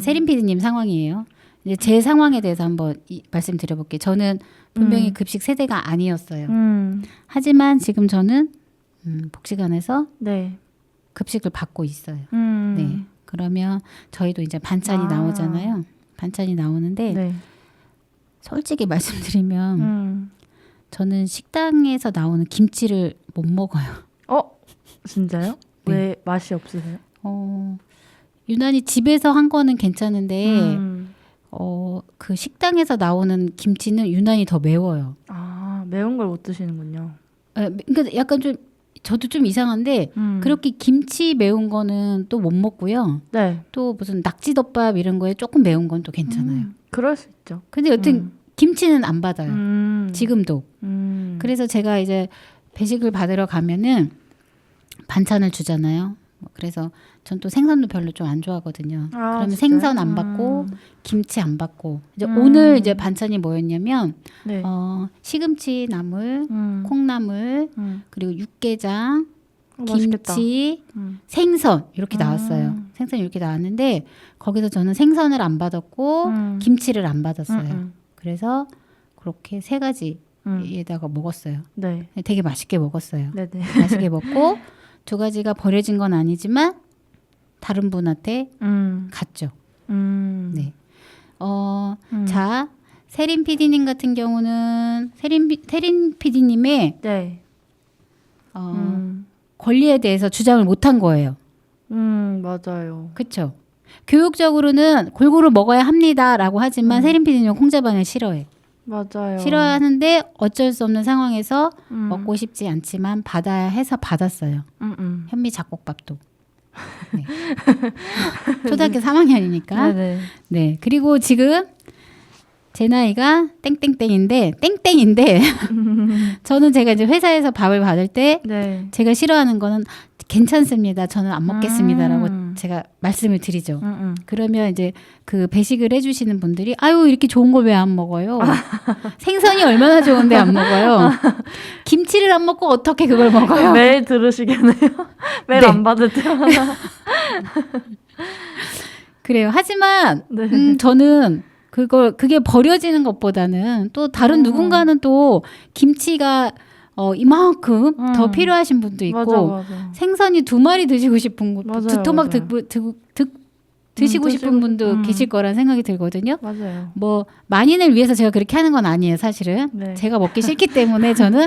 세린 PD님 상황이에요. 이제 제 상황에 대해서 한번 말씀드려볼게요. 저는 분명히 급식 세대가 아니었어요. 하지만 지금 저는 복지관에서 네. 급식을 받고 있어요. 네. 그러면 저희도 이제 반찬이 나오잖아요. 반찬이 나오는데 네. 솔직히 말씀드리면 저는 식당에서 나오는 김치를 못 먹어요. 진짜요? 네. 왜 맛이 없으세요? 유난히 집에서 한 거는 괜찮은데 그 식당에서 나오는 김치는 유난히 더 매워요. 아, 매운 걸 못 드시는군요. 그러니까 약간 좀 저도 좀 이상한데 그렇게 김치 매운 거는 또 못 먹고요. 네. 또 무슨 낙지덮밥 이런 거에 조금 매운 건 또 괜찮아요. 그럴 수 있죠. 근데 여튼 김치는 안 받아요. 지금도. 그래서 제가 이제 배식을 받으러 가면은 반찬을 주잖아요. 그래서 전 또 생선도 별로 좀 안 좋아하거든요. 그러면 진짜요? 생선 안 받고 김치 안 받고 이제 오늘 이제 반찬이 뭐였냐면 네. 시금치 나물, 콩나물 그리고 육개장, 맛있겠다. 김치, 생선 이렇게 나왔어요. 생선이 이렇게 나왔는데 거기서 저는 생선을 안 받았고 김치를 안 받았어요. 그래서 그렇게 세 가지에다가 먹었어요. 네. 되게 맛있게 먹었어요. 네네. 맛있게 먹고 두 가지가 버려진 건 아니지만 다른 분한테 갔죠. 네. 자, 세린 PD님 같은 경우는 세린 PD님의 네. 권리에 대해서 주장을 못한 거예요. 맞아요. 그렇죠. 교육적으로는 골고루 먹어야 합니다라고 하지만 세린 PD님은 콩자반을 싫어해. 맞아요. 싫어하는데 어쩔 수 없는 상황에서 먹고 싶지 않지만 받아야 해서 받았어요. 현미 잡곡밥도. 네. 초등학교 3학년이니까. 네네. 네. 그리고 지금 제 나이가 땡땡땡인데 저는 제가 이제 회사에서 밥을 받을 때 네. 제가 싫어하는 거는 괜찮습니다. 저는 안 먹겠습니다라고 제가 말씀을 드리죠. 그러면 이제 그 배식을 해주시는 분들이 아유 이렇게 좋은 걸 왜 안 먹어요? 생선이 얼마나 좋은데 안 먹어요? 김치를 안 먹고 어떻게 그걸 먹어요? 매일 들으시겠네요. 매일 네. 안 받을 때마다. 그래요. 하지만 네. 저는 그게 버려지는 것보다는 또 다른 누군가는 또 김치가 이만큼 더 필요하신 분도 있고 맞아. 생선이 2마리 드시고 싶은 것도 맞아요, 두토막 맞아요. 드시고 싶은 분도 계실 거란 생각이 들거든요. 맞아요. 뭐 만인을 위해서 제가 그렇게 하는 건 아니에요, 사실은. 네. 제가 먹기 싫기 때문에 저는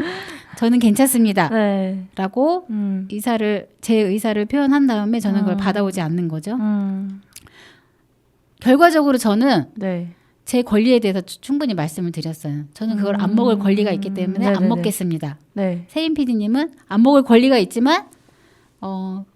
괜찮습니다. 네. 라고 제 의사를 표현한 다음에 저는 그걸 받아오지 않는 거죠. 결과적으로 저는 네. 제 권리에 대해서 충분히 말씀을 드렸어요. 저는 그걸 안 먹을 권리가 있기 때문에 안 네네네. 먹겠습니다. 네. 세인 PD님은 안 먹을 권리가 있지만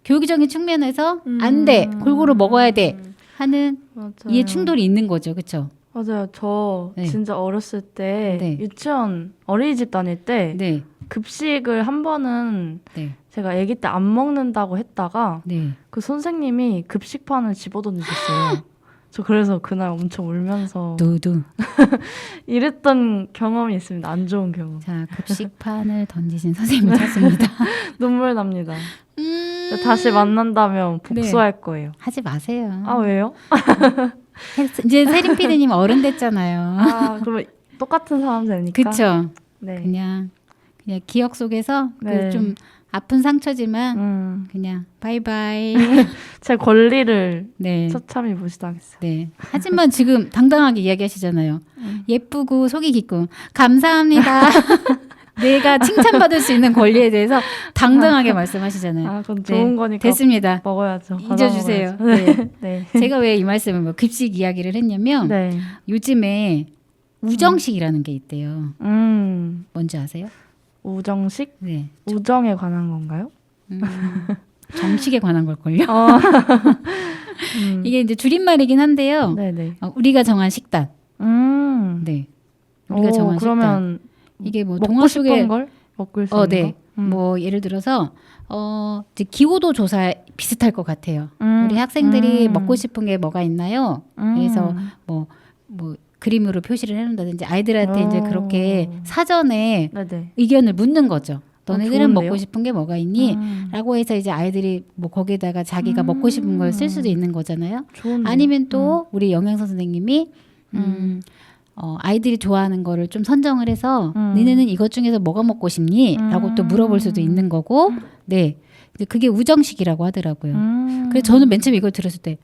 교육적인 측면에서 안 돼, 골고루 먹어야 돼 하는 맞아요. 이해 충돌이 있는 거죠, 그렇죠? 맞아요. 저 네. 진짜 어렸을 때 네. 유치원 어린이집 다닐 때 네, 급식을 한 번은 네, 제가 아기 때 안 먹는다고 했다가 네. 그 선생님이 급식판을 집어던지셨어요. 저 그래서 그날 엄청 울면서 두두. 이랬던 경험이 있습니다. 안 좋은 경험. 자, 급식판을 던지신 선생님을 찾습니다. 눈물 납니다. 다시 만난다면 복수할 거예요. 하지 마세요. 아 왜요? 이제 세린 PD님 어른 됐잖아요. 아 그러면 똑같은 사람 되니까. 그쵸? 네. 그냥 기억 속에서 네. 그 좀 아픈 상처지만 그냥 바이바이. 제 권리를 네. 처참히 무시당했어요. 네. 하지만 지금 당당하게 이야기하시잖아요. 예쁘고 속이 깊고 감사합니다. 내가 칭찬받을 수 있는 권리에 대해서 당당하게 말씀하시잖아요. 아 그건 좋은 네. 거니까 됐습니다. 먹어야죠. 잊어주세요. 받아 먹어야죠. 네. 네. 제가 왜 이 말씀을 뭐 급식 이야기를 했냐면 네. 요즘에 우정식이라는 게 있대요. 음. 뭔지 아세요? 우정식? 네. 우정에 관한 건가요? 정식에 관한 걸걸요? 이게 이제 줄임말이긴 한데요. 네네. 우리가 정한 식단. 네. 우리가 정한 식단. 그러면 이게 뭐 먹고 동화 싶은 속에 걸 먹을 수 있는 네. 거? 뭐 예를 들어서 이제 기호도 조사 비슷할 것 같아요. 우리 학생들이 먹고 싶은 게 뭐가 있나요? 그래서 뭐 그림으로 표시를 해놓는다든지 아이들한테 이제 그렇게 사전에 네네. 의견을 묻는 거죠. 너네들은 좋은데요? 먹고 싶은 게 뭐가 있니? 라고 해서 이제 아이들이 뭐 거기에다가 자기가 먹고 싶은 걸 쓸 수도 있는 거잖아요. 좋은데요? 아니면 또 우리 영양사 선생님이 아이들이 좋아하는 거를 좀 선정을 해서 너네는 이것 중에서 뭐가 먹고 싶니? 라고 또 물어볼 수도 있는 거고 네. 이제 그게 우정식이라고 하더라고요. 그래서 저는 맨 처음에 이걸 들었을 때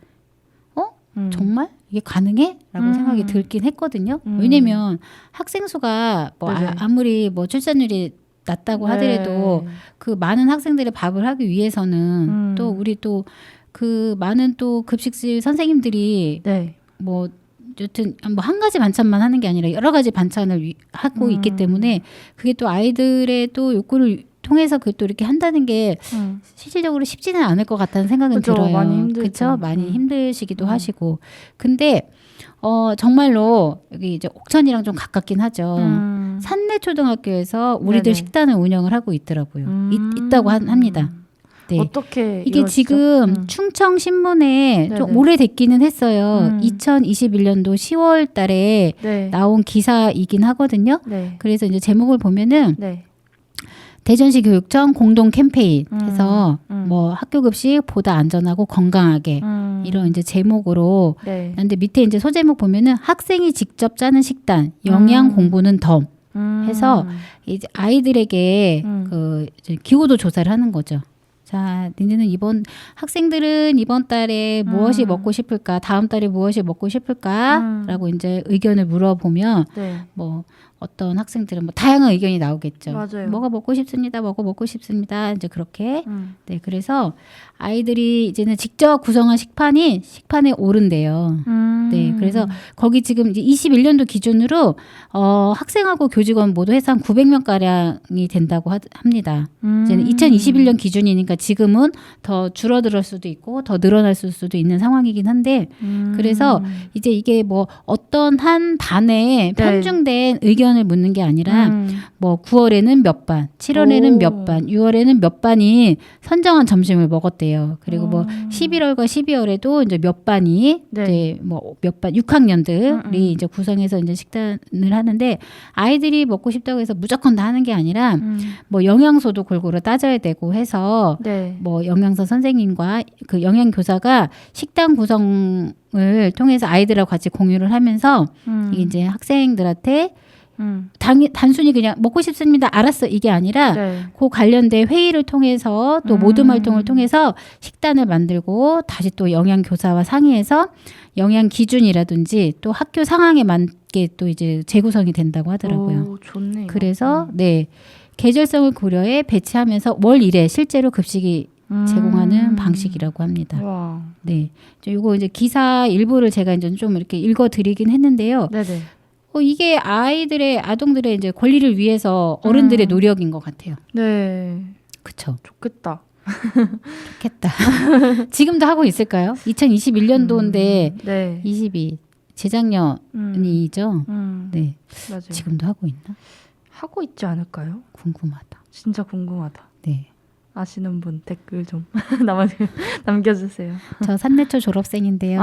정말 이게 가능해? 라고 생각이 들긴 했거든요. 왜냐면 학생 수가 뭐 아무리 뭐 출산율이 낮다고 하더라도 그 많은 학생들의 밥을 하기 위해서는 또 우리 또 그 많은 또 급식실 선생님들이 뭐 여튼 뭐 한 가지 반찬만 하는 게 아니라 여러 가지 반찬을 하고 있기 때문에 그게 또 아이들의 또 욕구를 통해서 그 또 이렇게 한다는 게 실질적으로 쉽지는 않을 것 같다는 생각은 그쵸, 들어요. 많이 힘들죠. 그렇죠? 많이 힘드시기도 하시고. 근데 정말로 여기 이제 옥천이랑 좀 가깝긴 하죠. 산내초등학교에서 우리들 식단을 운영을 하고 있더라고요. 있다고 합니다. 네. 어떻게 이게 이루어지죠? 지금 충청 신문에 좀 오래됐기는 했어요. 2021년도 10월 달에 나온 기사이긴 하거든요. 그래서 이제 제목을 보면은 대전시 교육청 공동 캠페인 해서 뭐 학교 급식 보다 안전하고 건강하게 이런 이제 제목으로 근데 밑에 이제 소제목 보면은 학생이 직접 짜는 식단 영양 공부는 덤 해서 이제 아이들에게 그 이제 기호도 조사를 하는 거죠. 자, 니네는 학생들은 이번 달에 무엇이 먹고 싶을까? 다음 달에 무엇이 먹고 싶을까? 라고 이제 의견을 물어보면 뭐 어떤 학생들은 뭐 다양한 의견이 나오겠죠. 맞아요. 뭐가 먹고 싶습니다. 뭐가 먹고 싶습니다. 이제 그렇게. 네, 그래서 아이들이 이제는 직접 구성한 식판에 오른대요. 네, 그래서 거기 지금 이제 21년도 기준으로 학생하고 교직원 모두 해서 한 900명 가량이 된다고 합니다. 이제는 2021년 기준이니까 지금은 더 줄어들 수도 있고 더 늘어날 수도 있는 상황이긴 한데 그래서 이제 이게 뭐 어떤 한 반에 편중된 의견을 묻는 게 아니라 뭐 9월에는 몇 반, 7월에는 몇 반, 6월에는 몇 반이 선정한 점심을 먹었대요. 그리고 뭐 11월과 12월에도 이제 몇 반이 이제 뭐 몇 반 6학년들이 이제 구성해서 이제 식단을 하는데 아이들이 먹고 싶다고 해서 무조건 다 하는 게 아니라 뭐 영양소도 골고루 따져야 되고 해서 뭐 영양사 선생님과 그 영양교사가 식단 구성을 통해서 아이들하고 같이 공유를 하면서 이게 이제 학생들한테 단순히 그냥 먹고 싶습니다. 알았어. 이게 아니라 그 관련된 회의를 통해서 또 모둠 활동을 통해서 식단을 만들고 다시 또 영양교사와 상의해서 영양 기준이라든지 또 학교 상황에 맞게 또 이제 재구성이 된다고 하더라고요. 오, 좋네요. 그래서 계절성을 고려해 배치하면서 월 1회 실제로 급식이 제공하는 방식이라고 합니다. 와. 네. 요거 이제 기사 일부를 제가 이제 좀 이렇게 읽어 드리긴 했는데요. 이게 아동들의 이제 권리를 위해서 어른들의 노력인 것 같아요. 네. 그쵸. 좋겠다. 좋겠다. 지금도 하고 있을까요? 2021년도인데 22 재작년이죠. 네. 맞아요. 지금도 하고 있나? 하고 있지 않을까요? 궁금하다. 진짜 궁금하다. 네. 아시는 분 댓글 좀 남겨주세요. 저 산내초 졸업생인데요.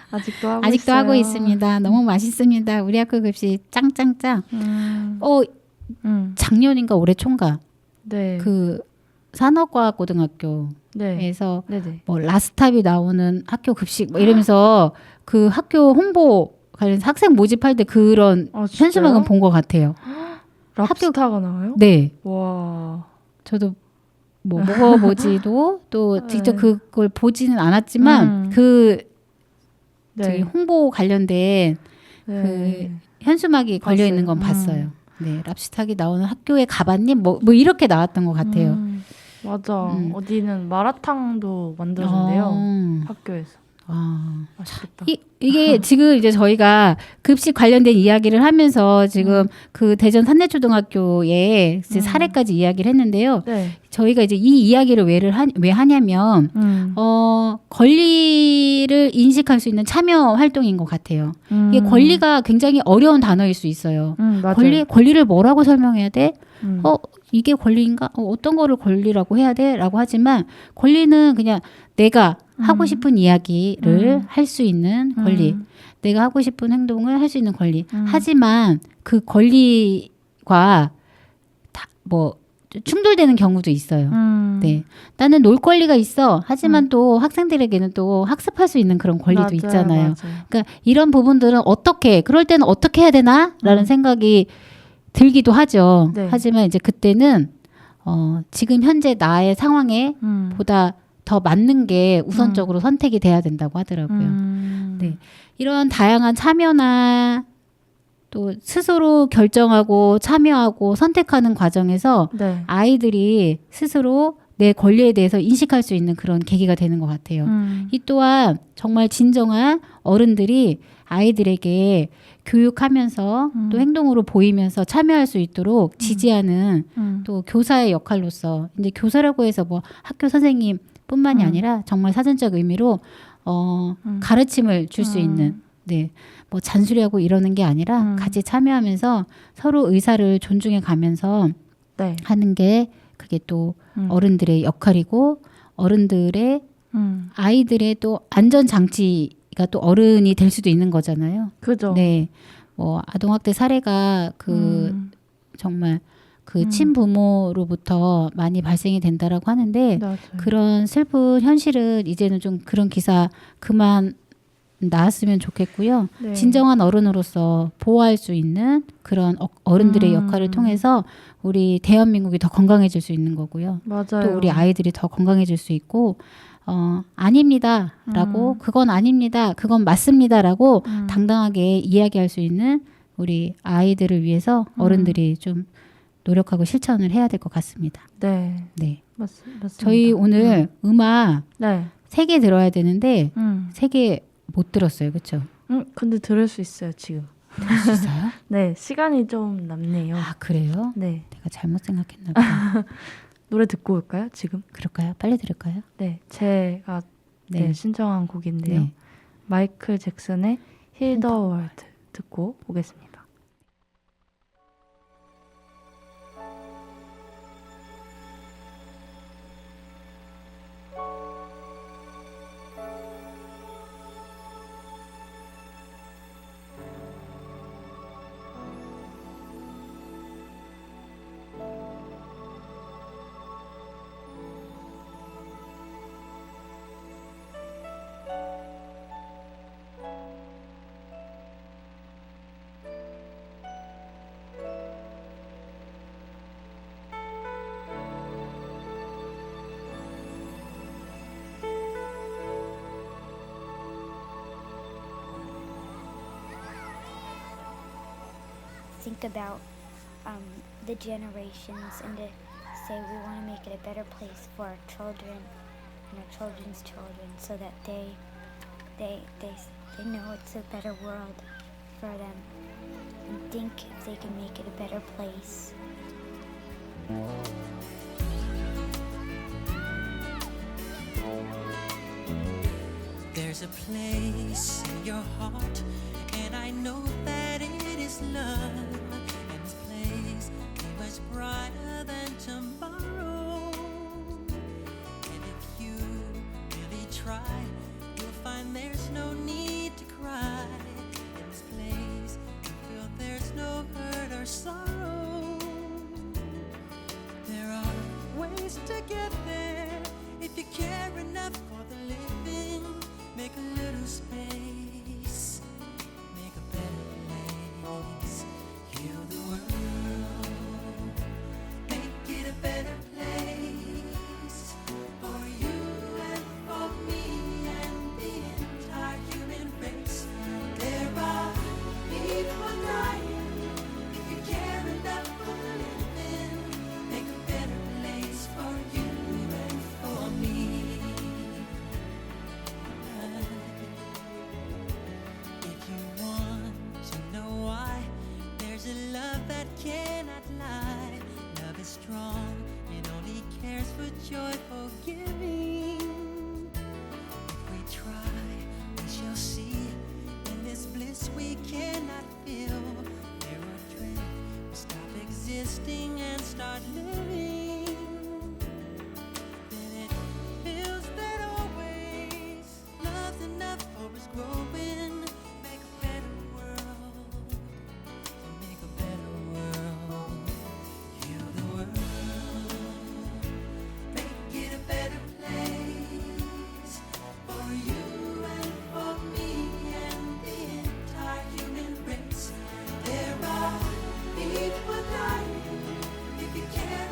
아직도 하고 있습니다. 너무 맛있습니다. 우리 학교 급식 짱짱짱. 작년인가 올해 총각. 그 산업과학고등학교에서 뭐 라스탑이 나오는 학교 급식 뭐 이러면서 그 학교 홍보 관련 학생 모집할 때 그런 현수막은 본 것 같아요. 랍스타가 나와요? 네. 와. 저도 뭐 먹어보지도 또 직접 그걸 보지는 않았지만 그 홍보 관련된 그 현수막이 걸려 있는 건 봤어요. 네, 랍스탁이 나오는 학교에 가봤니? 뭐 이렇게 나왔던 것 같아요. 맞아. 어디는 마라탕도 만들어준대요. 학교에서. 맛있겠다. 이게 지금 이제 저희가 급식 관련된 이야기를 하면서 지금 그 대전 산내초등학교의 사례까지 이야기를 했는데요. 저희가 이제 이 이야기를 왜 하냐면 권리를 인식할 수 있는 참여 활동인 것 같아요. 이게 권리가 굉장히 어려운 단어일 수 있어요. 권리를 뭐라고 설명해야 돼? 이게 권리인가? 어떤 거를 권리라고 해야 돼? 라고 하지만 권리는 그냥 내가 하고 싶은 이야기를 할 수 있는 권리, 내가 하고 싶은 행동을 할 수 있는 권리. 하지만 그 권리가 뭐 충돌되는 경우도 있어요. 네, 나는 놀 권리가 있어. 하지만 또 학생들에게는 또 학습할 수 있는 그런 권리도 있잖아요. 그러니까 이런 부분들은 그럴 때는 어떻게 해야 되나라는 생각이 들기도 하죠. 하지만 이제 그때는 지금 현재 나의 상황에 보다 더 맞는 게 우선적으로 선택이 돼야 된다고 하더라고요. 네. 이런 다양한 참여나 또 스스로 결정하고 참여하고 선택하는 과정에서 네. 아이들이 스스로 내 권리에 대해서 인식할 수 있는 그런 계기가 되는 것 같아요. 이 또한 정말 진정한 어른들이 아이들에게 교육하면서 또 행동으로 보이면서 참여할 수 있도록 지지하는 또 교사의 역할로서 이제 교사라고 해서 뭐 학교 선생님뿐만이 아니라 정말 사전적 의미로 가르침을 줄 수 있는 네, 뭐 잔소리하고 이러는 게 아니라 같이 참여하면서 서로 의사를 존중해 가면서 네. 하는 게 그게 또 어른들의 역할이고 어른들의 아이들의 또 안전 장치가 또 어른이 될 수도 있는 거잖아요. 그죠. 네, 뭐 아동학대 사례가 정말 그 친부모로부터 많이 발생이 된다라고 하는데 맞아요. 그런 슬픈 현실은 이제는 좀 그런 기사 그만 나았으면 좋겠고요. 네. 진정한 어른으로서 보호할 수 있는 그런 어른들의 역할을 통해서 우리 대한민국이 더 건강해질 수 있는 거고요. 맞아요. 또 우리 아이들이 더 건강해질 수 있고 아닙니다라고 그건 아닙니다. 그건 맞습니다라고 당당하게 이야기할 수 있는 우리 아이들을 위해서 어른들이 좀 노력하고 실천을 해야 될 것 같습니다. 네. 네. 맞습니다. 저희 오늘 음악 네. 3개 들어야 되는데 3개 못 들었어요. 그렇죠? 근데 들을 수 있어요, 지금. 들을 수 있어요? 네, 시간이 좀 남네요. 아, 그래요? 네. 내가 잘못 생각했나 보다. 노래 듣고 올까요, 지금? 그럴까요? 빨리 들을까요? 네, 제가 네. 신청한 곡인데요. 네. 마이클 잭슨의 Heal the World 듣고 오겠습니다. Think about the generations and to say we want to make it a better place for our children and our children's children so that they know it's a better world for them and think if they can make it a better place. There's a place in your heart, and I know that it is love. And this place is much brighter than tomorrow. And if you really try, you'll find there's no need to cry. In this place, you feel there's no hurt or sorrow. There are ways to get there if you care enough for the living. Make a little space, make a better place. Heal the world, make it a better place for you and for me and the entire human race. There are people dying. If you care enough for the living, make a better place for you and for me. If you want to know why, there's a love that cannot lie. Love is strong, it only cares for joyful giving. If we try, we shall see. In this bliss we cannot feel. There are dreams, we stop existing and start living. Then it feels that always love's enough for us growing. Make a better world, make a better world. Heal the world, make it a better place for you and for me and the entire human race. There are people dying. If you care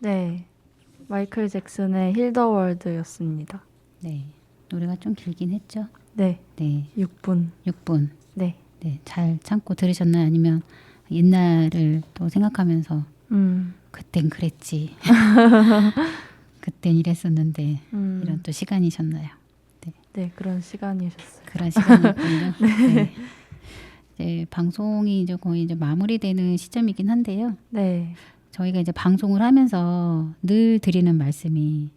네. 마이클 잭슨의 힐 더 월드였습니다. 네. 노래가 좀 길긴 했죠. 네. 네. 6분. 6분. 네. 네. 잘 참고 들으셨나요? 아니면 옛날을 또 생각하면서 그땐 그랬지. 그땐 이랬었는데 이런 또 시간이셨나요? 네. 네, 그런 시간이셨어요. 그런 시간이었군요. 네. 이제 방송이 이제 거의 이제 마무리되는 시점이긴 한데요. 네. 저희가 이제 방송을 하면서 늘 드리는 말씀이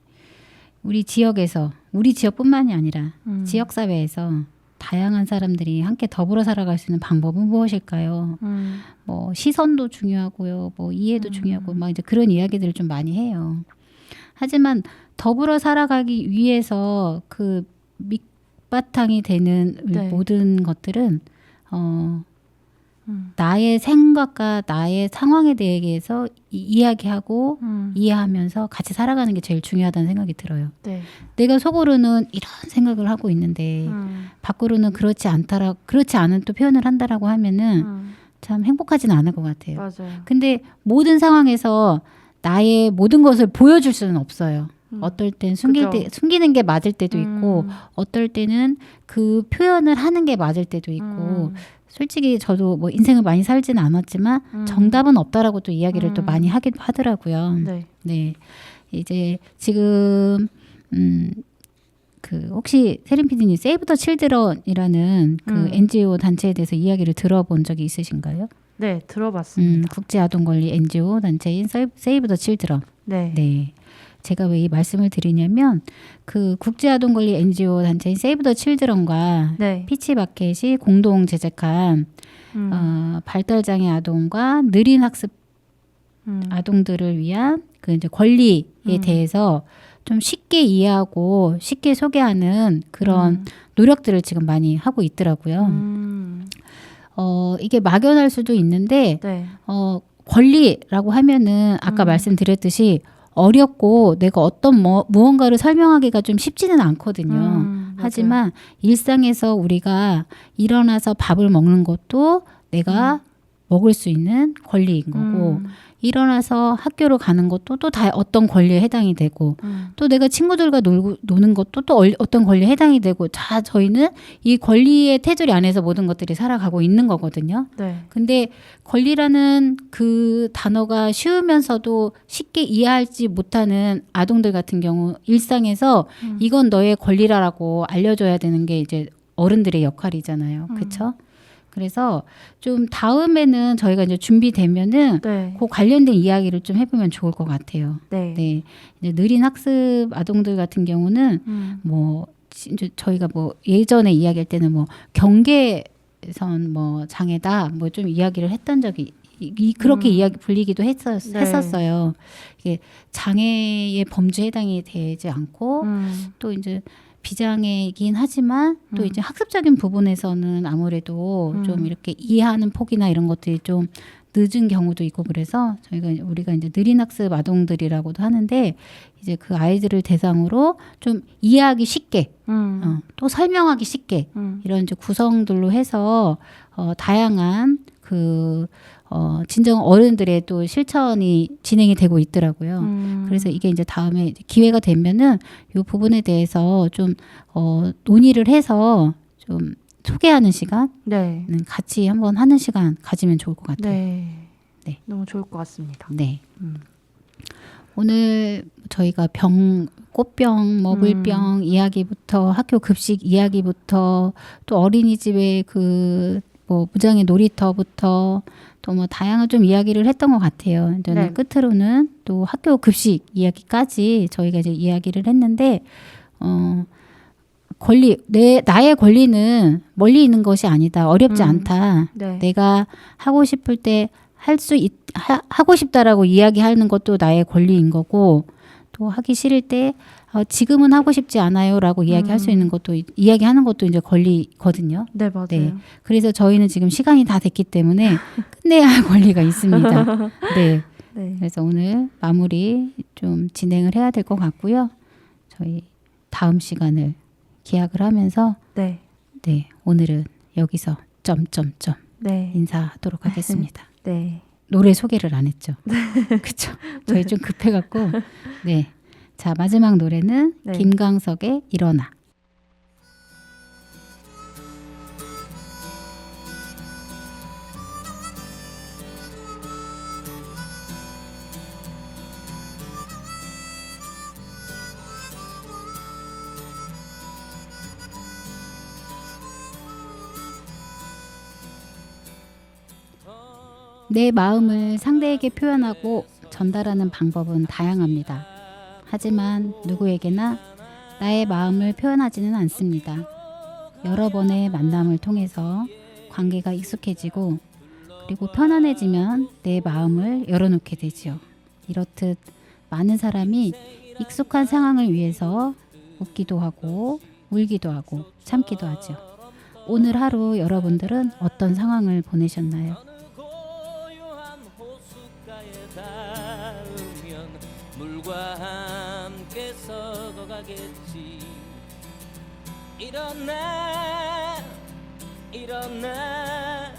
우리 지역에서 우리 지역뿐만이 아니라 지역 사회에서 다양한 사람들이 함께 더불어 살아갈 수 있는 방법은 무엇일까요? 뭐 시선도 중요하고요, 뭐 이해도 중요하고 막 이제 그런 이야기들을 좀 많이 해요. 하지만 더불어 살아가기 위해서 그 밑바탕이 되는 네. 모든 것들은 나의 생각과 나의 상황에 대해서 이야기하고 이해하면서 같이 살아가는 게 제일 중요하다는 생각이 들어요. 네. 내가 속으로는 이런 생각을 하고 있는데 밖으로는 그렇지 않은 또 표현을 한다라고 하면은 참 행복하지는 않을 것 같아요. 맞아요. 근데 모든 상황에서 나의 모든 것을 보여줄 수는 없어요. 어떨 땐 숨기는 게 맞을 때도 있고 어떨 때는 그 표현을 하는 게 맞을 때도 있고 솔직히 저도 뭐 인생을 많이 살지는 않았지만 정답은 없다라고 또 이야기를 또 많이 하기도 하더라고요. 네. 네. 이제 지금 그 혹시 세린 PD님 세이브 더 칠드런이라는 그 NGO 단체에 대해서 이야기를 들어본 적이 있으신가요? 네, 들어봤습니다. 국제 아동 권리 NGO 단체인 세이브 더 칠드런. 네. 네. 제가 왜 이 말씀을 드리냐면 그 국제 아동 권리 NGO 단체인 세이브 더 칠드런과 네. 피치마켓이 공동 제작한 발달장애 아동과 느린 학습 아동들을 위한 그 이제 권리에 대해서 좀 쉽게 이해하고 쉽게 소개하는 그런 노력들을 지금 많이 하고 있더라고요. 이게 막연할 수도 있는데 네. 권리라고 하면은 아까 말씀드렸듯이 어렵고 내가 어떤 무언가를 설명하기가 좀 쉽지는 않거든요. 하지만 일상에서 우리가 일어나서 밥을 먹는 것도 내가 먹을 수 있는 권리인 거고 일어나서 학교를 가는 것도 또 다 어떤 권리에 해당이 되고 또 내가 친구들과 노는 것도 또 어떤 권리에 해당이 되고 다 저희는 이 권리의 테두리 안에서 모든 것들이 살아가고 있는 거거든요. 네. 근데 권리라는 그 단어가 쉬우면서도 쉽게 이해하지 못하는 아동들 같은 경우 일상에서 이건 너의 권리라고 알려줘야 되는 게 이제 어른들의 역할이잖아요. 그렇죠? 그래서 좀 다음에는 저희가 이제 준비되면은 네. 그 관련된 이야기를 좀 해보면 좋을 것 같아요. 네. 네. 이제 느린 학습 아동들 같은 경우는 뭐 이제 저희가 뭐 예전에 이야기할 때는 뭐 경계선 뭐 장애다 뭐 좀 이야기를 했던 적이 그렇게 이야기 불리기도 했었어요. 이게 장애의 범주에 해당이 되지 않고 또 이제 비장애이긴 하지만 또 이제 학습적인 부분에서는 아무래도 좀 이렇게 이해하는 폭이나 이런 것들이 좀 늦은 경우도 있고 그래서 우리가 이제 느린 학습 아동들이라고도 하는데 이제 그 아이들을 대상으로 좀 이해하기 쉽게 또 설명하기 쉽게 이런 이제 구성들로 해서 다양한 그 진정 어른들의 또 실천이 진행이 되고 있더라고요. 그래서 이게 이제 다음에 기회가 되면은 이 부분에 대해서 좀 논의를 해서 좀 소개하는 시간, 네. 같이 한번 하는 시간 가지면 좋을 것 같아요. 네. 네. 너무 좋을 것 같습니다. 네. 오늘 저희가 꽃병, 물병 이야기부터 학교 급식 이야기부터 또 어린이집의 그 뭐 무장의 놀이터부터 또 뭐 다양한 좀 이야기를 했던 것 같아요. 네. 끝으로는 또 학교 급식 이야기까지 저희가 이제 이야기를 했는데 나의 권리는 멀리 있는 것이 아니다. 어렵지 않다. 네. 내가 하고 싶을 때 하고 싶다라고 이야기하는 것도 나의 권리인 거고 또 하기 싫을 때 지금은 하고 싶지 않아요라고 이야기할 수 있는 것도 이야기하는 것도 이제 권리거든요. 네, 맞아요. 네. 그래서 저희는 지금 시간이 다 됐기 때문에 끝내야 할 권리가 있습니다. 네. 네. 그래서 오늘 마무리 좀 진행을 해야 될 것 같고요. 저희 다음 시간을 기약을 하면서 네. 네, 오늘은 여기서 네. 인사하도록 하겠습니다. 네. 노래 소개를 안 했죠. 그쵸? 저희 좀 급해갖고. 네. 자, 마지막 노래는 네. 김광석의 일어나. 내 마음을 상대에게 표현하고 전달하는 방법은 다양합니다. 하지만 누구에게나 나의 마음을 표현하지는 않습니다. 여러 번의 만남을 통해서 관계가 익숙해지고 그리고 편안해지면 내 마음을 열어놓게 되지요. 이렇듯 많은 사람이 익숙한 상황을 위해서 웃기도 하고 울기도 하고 참기도 하죠. 오늘 하루 여러분들은 어떤 상황을 보내셨나요? 물과 함께 썩어가겠지. 일어나 일어나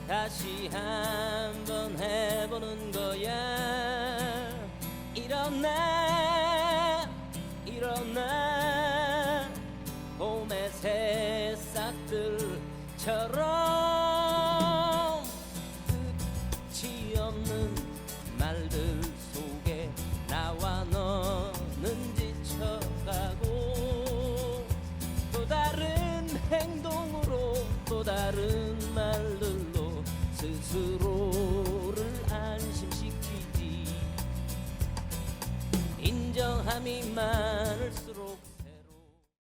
다시 한번 해보는 거야. 일어나 일어나 봄의 새싹들처럼